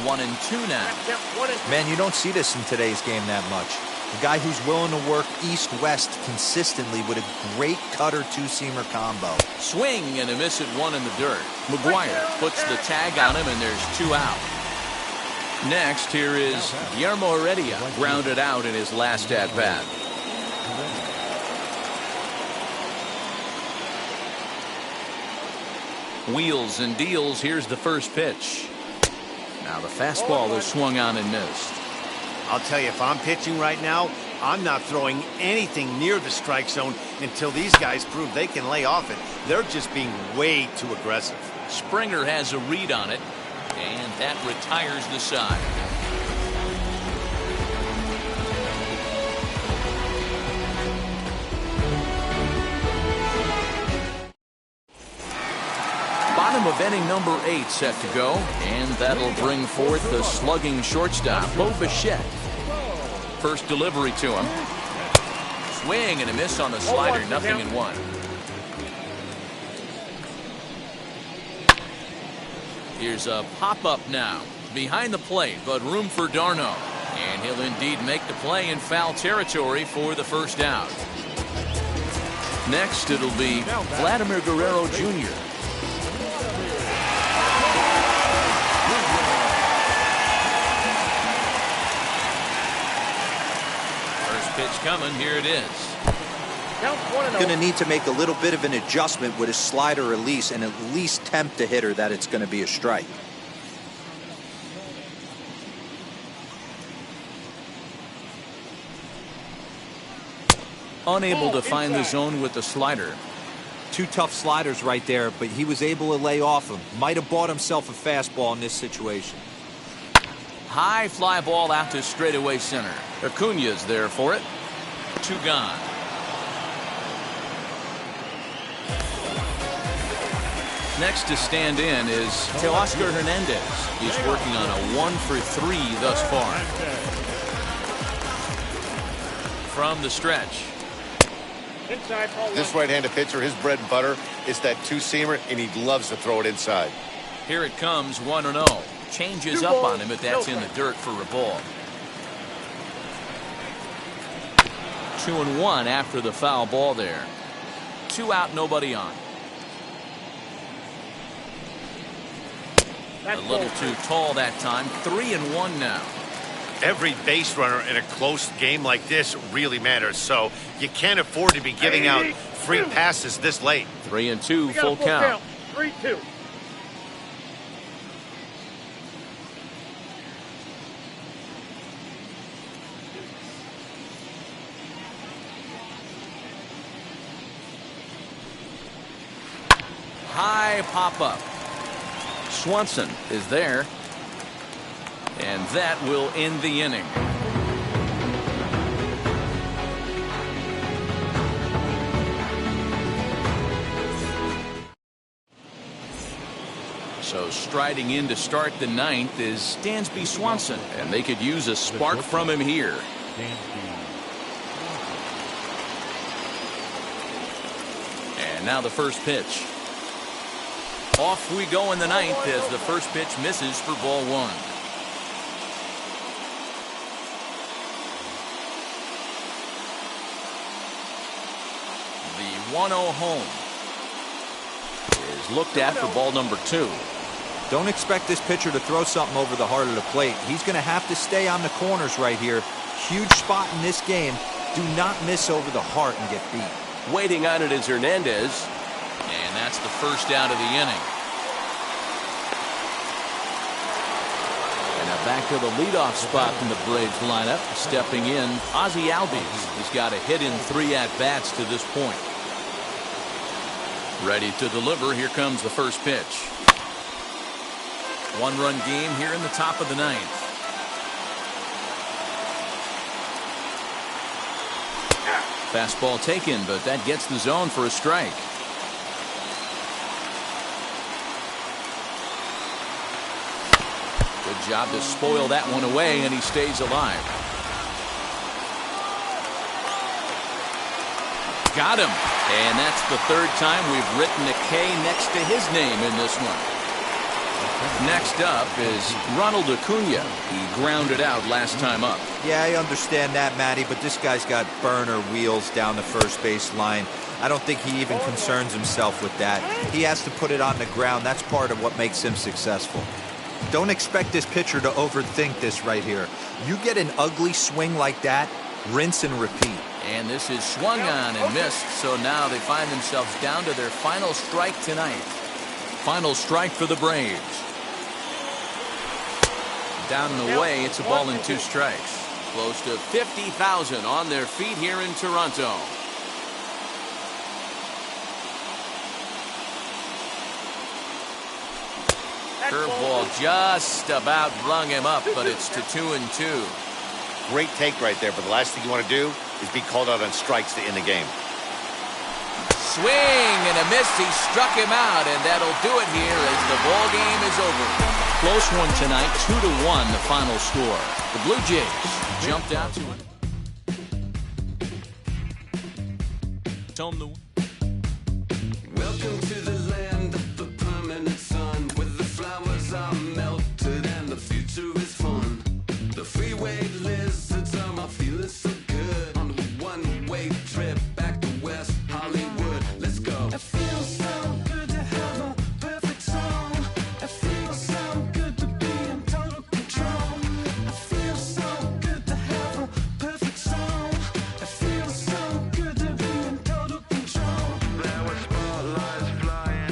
1-2 now. Man, you don't see this in today's game that much. A guy who's willing to work east-west consistently with a great cutter 2-seamer combo. Swing and a miss at 1 in the dirt. McGuire puts the tag on him and there's 2 out. Next, here is Guillermo Heredia, grounded out in his last at-bat. Wheels and deals. Here's the first pitch. Now the fastball is swung on and missed. I'll tell you, if I'm pitching right now, I'm not throwing anything near the strike zone until these guys prove they can lay off it. They're just being way too aggressive. Springer has a read on it, and that retires the side. Bottom of inning number 8 set to go, and that'll bring forth the slugging shortstop, Bo Bichette. First delivery to him. Swing and a miss on the slider, 0-1. Here's a pop-up now, behind the plate, but room for d'Arnaud. And he'll indeed make the play in foul territory for the first out. Next, it'll be Vladimir Guerrero Jr. Pitch coming. Here it is. Going to need to make a little bit of an adjustment with his slider release and at least tempt the hitter that it's going to be a strike. Unable to find the zone with the slider. 2 tough sliders right there, but he was able to lay off him. Might have bought himself a fastball in this situation. High fly ball out to straightaway center. Acuna's there for it. 2 gone. Next to stand in is Teoscar Hernandez. He's working on a 1-for-3 thus far. From the stretch. This right-handed pitcher, his bread and butter is that 2-seamer, and he loves to throw it inside. Here it comes, 1-0. Changes up on him if that's in the dirt for a ball. 2-1 after the foul ball there. 2 out, nobody on. A little too tall that time. 3-1 now. Every base runner in a close game like this really matters, so you can't afford to be giving out free passes this late. 3-2, full count. 3-2. High pop-up. Swanson is there. And that will end the inning. So striding in to start the 9th is Dansby Swanson, and they could use a spark from him here. And now the first pitch. Off we go in the 9th as the first pitch misses for ball 1. The 1-0 home is looked at for ball number 2. Don't expect this pitcher to throw something over the heart of the plate. He's going to have to stay on the corners right here. Huge spot in this game. Do not miss over the heart and get beat. Waiting on it is Hernandez. And that's the first out of the inning. And now back to the leadoff spot in the Braves lineup. Stepping in, Ozzie Albies. He's got a hit in 3 at-bats to this point. Ready to deliver. Here comes the first pitch. 1-run game here in the top of the 9th. Fastball taken, but that gets the zone for a strike. Good job to spoil that one away, and he stays alive. Got him. And that's the 3rd time we've written a K next to his name in this one. Next up is Ronald Acuna. He grounded out last time up. Yeah, I understand that, Matty, but this guy's got burner wheels down the first base line. I don't think he even concerns himself with that. He has to put it on the ground. That's part of what makes him successful. Don't expect this pitcher to overthink this right here. You get an ugly swing like that, rinse and repeat. And this is swung on and missed, so now they find themselves down to their final strike tonight. Final strike for the Braves. Down and away, it's a ball and 2 strikes. Close to 50,000 on their feet here in Toronto. Curveball just about brung him up, but it's to 2-2. Great take right there, but the last thing you want to do is be called out on strikes to end the game. Swing and a miss. He struck him out, and that'll do it here as the ball game is over. Close one tonight, 2-1 the final score. The Blue Jays jumped out to it. Tome the Welcome to the land of the permanent sun, where the flowers are melted and the future is fun. The freeway lizards are my feeling so good on a one-way trip back to West Hollywood. Let's go. It feels so good to have a perfect song. It feels so good to be in total control. It feels so good to have a perfect song. It feels so good to be in total control. There were spotlights flying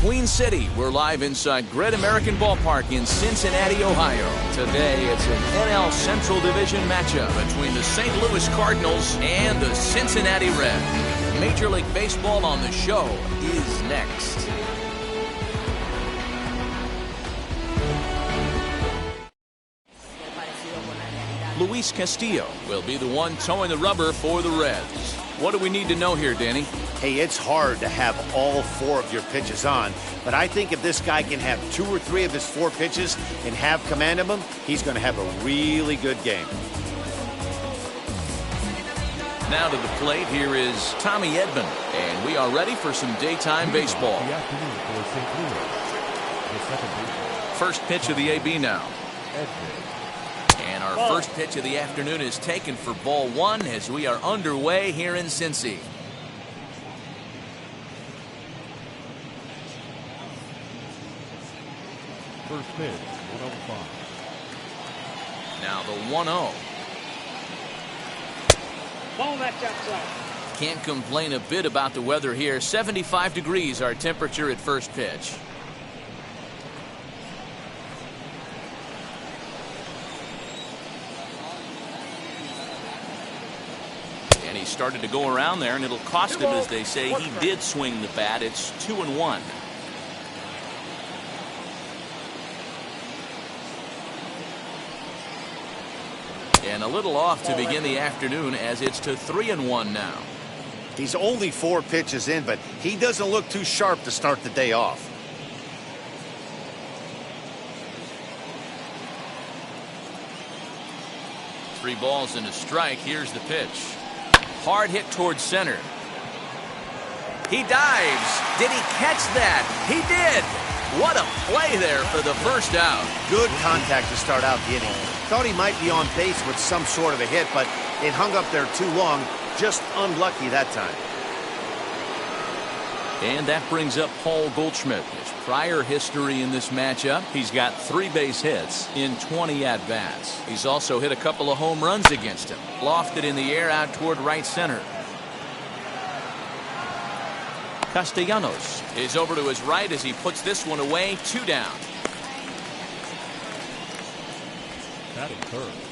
Queen City. We're live inside Great American Ballpark in Cincinnati, Ohio. Today, it's an NL Central Division matchup between the St. Louis Cardinals and the Cincinnati Reds. Major League Baseball on the show is next. Luis Castillo will be the one towing the rubber for the Reds. What do we need to know here, Danny? Hey, it's hard to have all 4 of your pitches on, but I think if this guy can have 2 or 3 of his 4 pitches and have command of them, he's going to have a really good game. Now to the plate, here is Tommy Edman, and we are ready for some daytime baseball. First pitch of the AB now. And our first pitch of the afternoon is taken for ball 1 as we are underway here in Cincy. First pitch, 105. Now the 1-0. Ball that's outside. Can't complain a bit about the weather here. 75 degrees our temperature at first pitch. And he started to go around there, and it'll cost him, as they say. He did swing the bat. It's 2-1. And a little off to begin the afternoon, as it's to 3-1 now. He's only 4 pitches in, but he doesn't look too sharp to start the day off. Three balls and a strike. Here's the pitch. Hard hit towards center. He dives. Did he catch that? He did. What a play there for the first out. Good contact to start out the inning. Thought he might be on base with some sort of a hit, but it hung up there too long. Just unlucky that time. And that brings up Paul Goldschmidt. His prior history in this matchup, he's got 3 base hits in 20 at-bats. He's also hit a couple of home runs against him. Lofted in the air out toward right center. Castellanos is over to his right as he puts this one away. 2 down.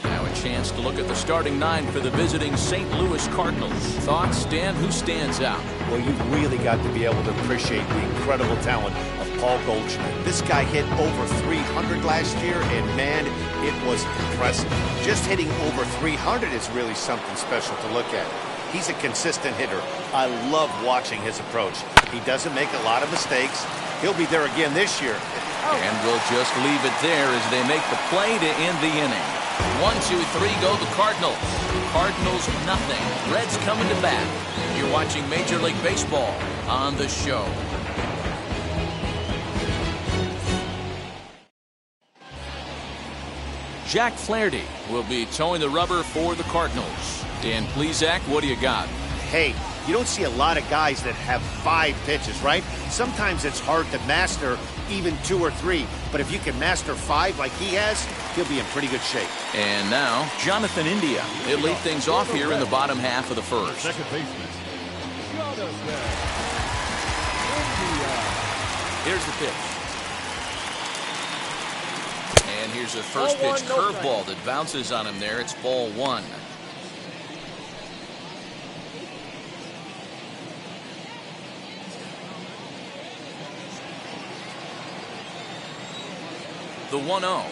Now a chance to look at the starting 9 for the visiting St. Louis Cardinals. Thoughts, Dan? Who stands out? Well, you've really got to be able to appreciate the incredible talent of Paul Goldschmidt. This guy hit over 300 last year, and man, it was impressive. Just hitting over 300 is really something special to look at. He's a consistent hitter. I love watching his approach. He doesn't make a lot of mistakes. He'll be there again this year. And we'll just leave it there as they make the play to end the inning. 1, 2, 3 go the Cardinals. Cardinals nothing. Reds coming to bat. You're watching Major League Baseball on the show. Jack Flaherty will be towing the rubber for the Cardinals. Dan Plesac, what do you got? Hey, you don't see a lot of guys that have 5 pitches, right? Sometimes it's hard to master even 2 or 3, but if you can master 5 like he has, he'll be in pretty good shape. And now, Jonathan India. He'll lead things off here in the bottom half of the first. Second baseman, Jonathan India. Here's the pitch. And here's a first pitch curveball that bounces on him there. It's ball 1. The 1-0.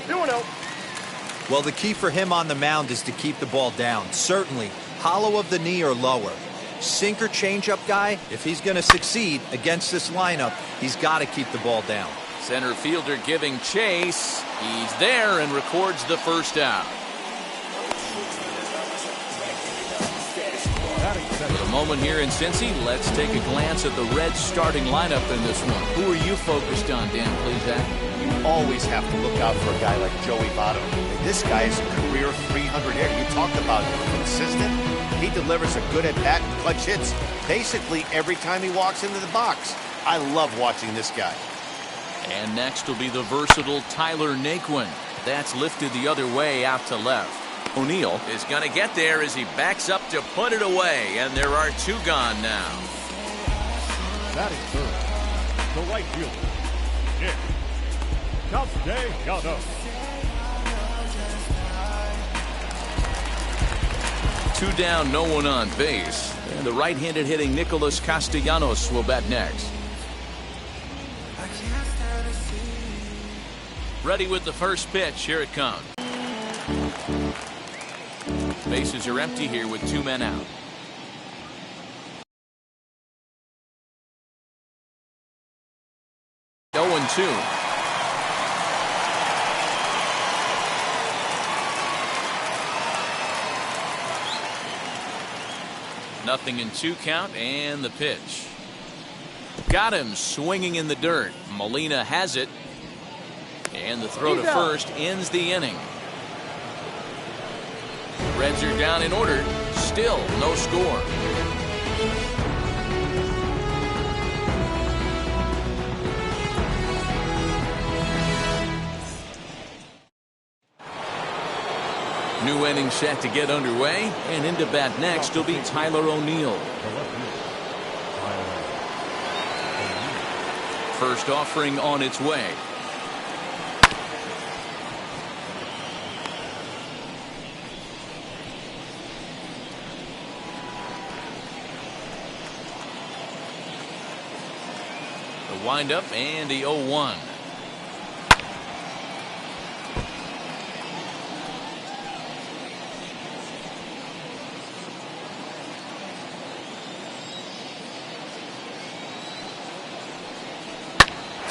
2-0. Well, the key for him on the mound is to keep the ball down. Certainly, hollow of the knee or lower. Sinker changeup guy, if he's going to succeed against this lineup, he's got to keep the ball down. Center fielder giving chase. He's there and records the first out. For a moment here in Cincy, let's take a glance at the Reds starting lineup in this one. Who are you focused on, Dan Plesac? You always have to look out for a guy like Joey Votto. This guy is a career 300 hitter. You talk about consistent. He delivers a good at-bat and clutch hits basically every time he walks into the box. I love watching this guy. And next will be the versatile Tyler Naquin. That's lifted the other way out to left. O'Neill is going to get there as he backs up to put it away, and there are 2 gone now. Batting third, the right fielder, Nick Castellanos. 2 down, no one on base. And the right-handed hitting Nicholas Castellanos will bat next. Ready with the first pitch. Here it comes. Bases are empty here with 2 men out. Oh, 0-2. Nothing in 2 count, and the pitch. Got him swinging in the dirt. Molina has it. And the throw to first ends the inning. Reds are down in order. Still no score. New inning set to get underway, and into bat next will be Tyler O'Neill. First offering on its way. The windup and the 0-1.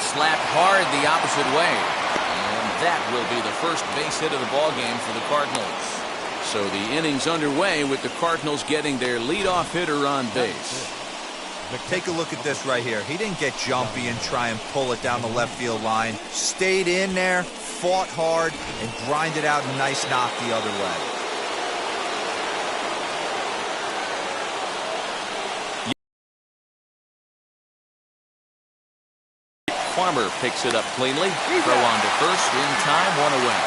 Slapped hard the opposite way, and that will be the first base hit of the ball game for the Cardinals. So the inning's underway with the Cardinals getting their leadoff hitter on base. Take a look at this right here. He didn't get jumpy and try and pull it down the left field line. Stayed in there, fought hard, and grinded out a nice knock the other way. Farmer picks it up cleanly. Throw on to first in time, 1 away.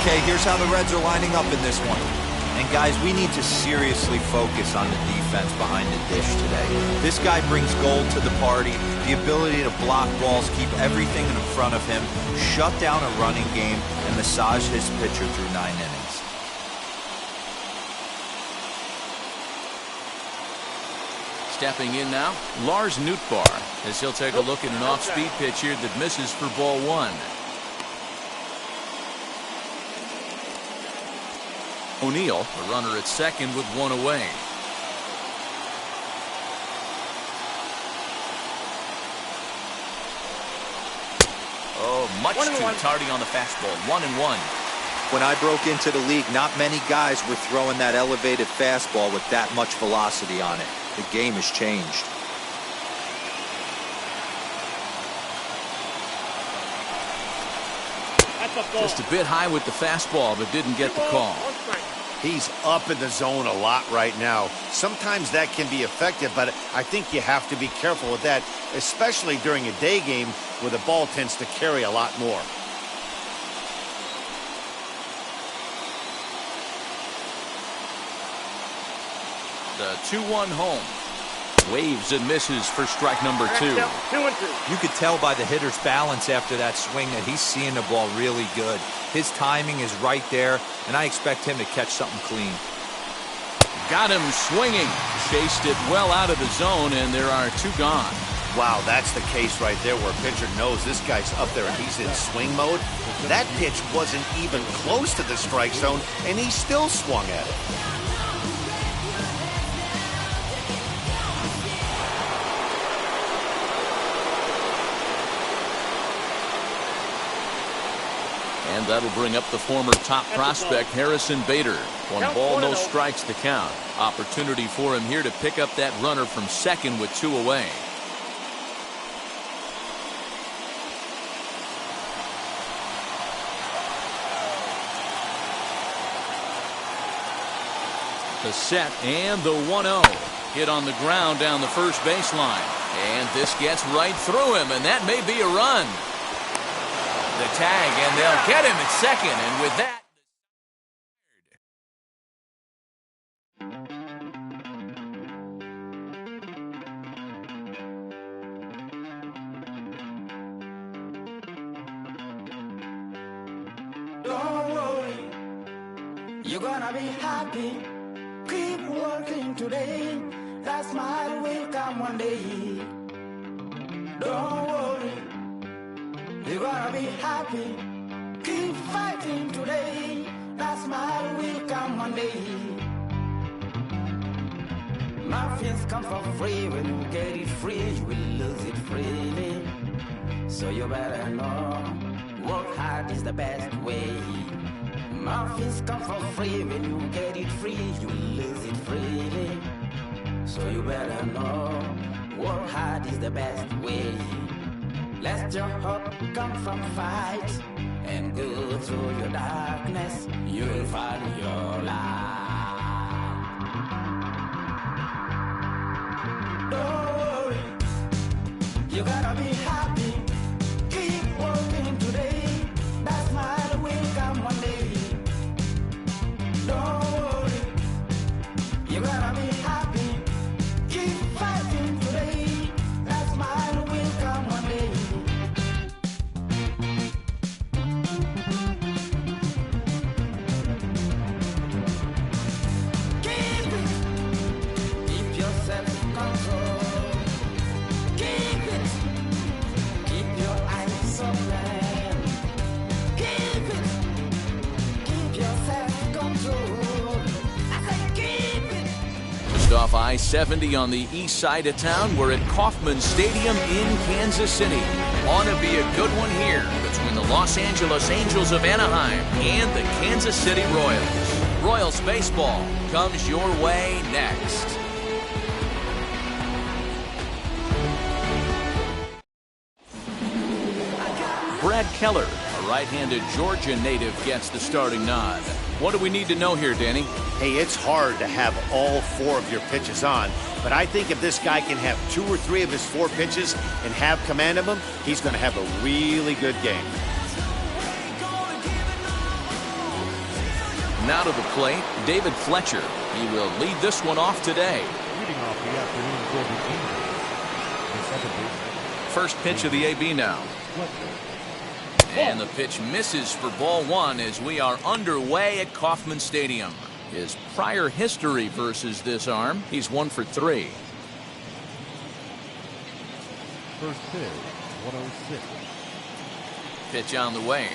Okay, here's how the Reds are lining up in this one. And guys, we need to seriously focus on the defense behind the dish today. This guy brings gold to the party, the ability to block balls, keep everything in front of him, shut down a running game, and massage his pitcher through 9 innings. Stepping in now, Lars Nootbaar, as he'll take a look at an off-speed pitch here that misses for ball 1. O'Neill, a runner at second with 1 away. Oh, much too tardy on the fastball. 1-1. When I broke into the league, not many guys were throwing that elevated fastball with that much velocity on it. The game has changed. Just a bit high with the fastball, but didn't get the call. He's up in the zone a lot right now. Sometimes that can be effective, but I think you have to be careful with that, especially during a day game where the ball tends to carry a lot more. The 2-1 home. Waves and misses for strike number 2. 2-2. You could tell by the hitter's balance after that swing that he's seeing the ball really good. His timing is right there, and I expect him to catch something clean. Got him swinging. Chased it well out of the zone, and there are 2 gone. Wow, that's the case right there where a pitcher knows this guy's up there and he's in swing mode. That pitch wasn't even close to the strike zone, and he still swung at it. And that'll bring up the former top prospect, Harrison Bader. 1 ball, no strikes to count. Opportunity for him here to pick up that runner from second with 2 away. The set and the 1-0. Hit on the ground down the first baseline. And this gets right through him, and that may be a run. the tag, and they'll get him at second. And with that, don't worry, you're gonna be happy. Keep working today, that smile will come one day. Don't worry, you're gonna be happy. Keep fighting today, that smile will come one day. Muffins come for free, when you get it free, you will lose it freely. So you better know, work hard is the best way. Muffins come for free, when you get it free, you lose it freely. So you better know, work hard is the best way. Let your hope come from fight, and go through your darkness, you'll find your light. Don't worry, you gotta be happy. Keep working today, that smile will come one day. Don't worry, you gotta be happy. Keep fighting today, that smile will come one day. Keep it, keep your self-control. Keep it, keep your eyes open. Keep it, keep your self-control. I say keep it. just off I-70 on the east side of town, we're at Kauffman Stadium in Kansas City. Want to be a good one here between the Los Angeles Angels of Anaheim and the Kansas City Royals. Royals baseball comes your way next. Brad Keller, a right-handed Georgia native, gets the starting nod. What do we need to know here, Danny? Hey, it's hard to have all four of your pitches on, but I think if this guy can have 2 or 3 of his 4 pitches and have command of them, he's going to have a really good game. Now to the plate, David Fletcher. He will lead this one off today. Leading off the afternoon for the Angels. The second baseman. First pitch of the AB now. And the pitch misses for ball 1 as we are underway at Kauffman Stadium. His prior history versus this arm, he's 1 for 3. First pitch, 106. Pitch on the way.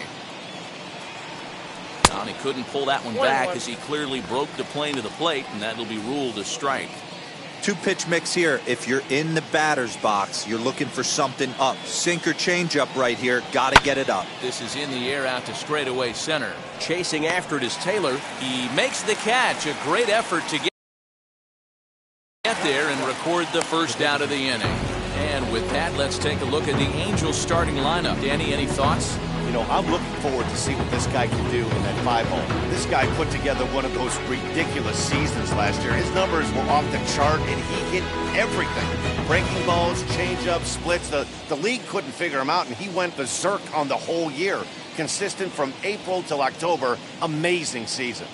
And he couldn't pull that one back as he clearly broke the plane of the plate, and that'll be ruled a strike. 2-pitch mix here. If you're in the batter's box, you're looking for something up. Sinker changeup right here. Got to get it up. This is in the air out to straightaway center. Chasing after it is Taylor. He makes the catch. A great effort to get there and record the first out of the inning. And with that, let's take a look at the Angels starting lineup. Danny, any thoughts? You know, I'm looking forward to see what this guy can do in that 5-hole. This guy put together one of those ridiculous seasons last year. His numbers were off the chart, and he hit everything. Breaking balls, changeups, splits. The league couldn't figure him out, and he went berserk on the whole year. Consistent from April till October. Amazing season.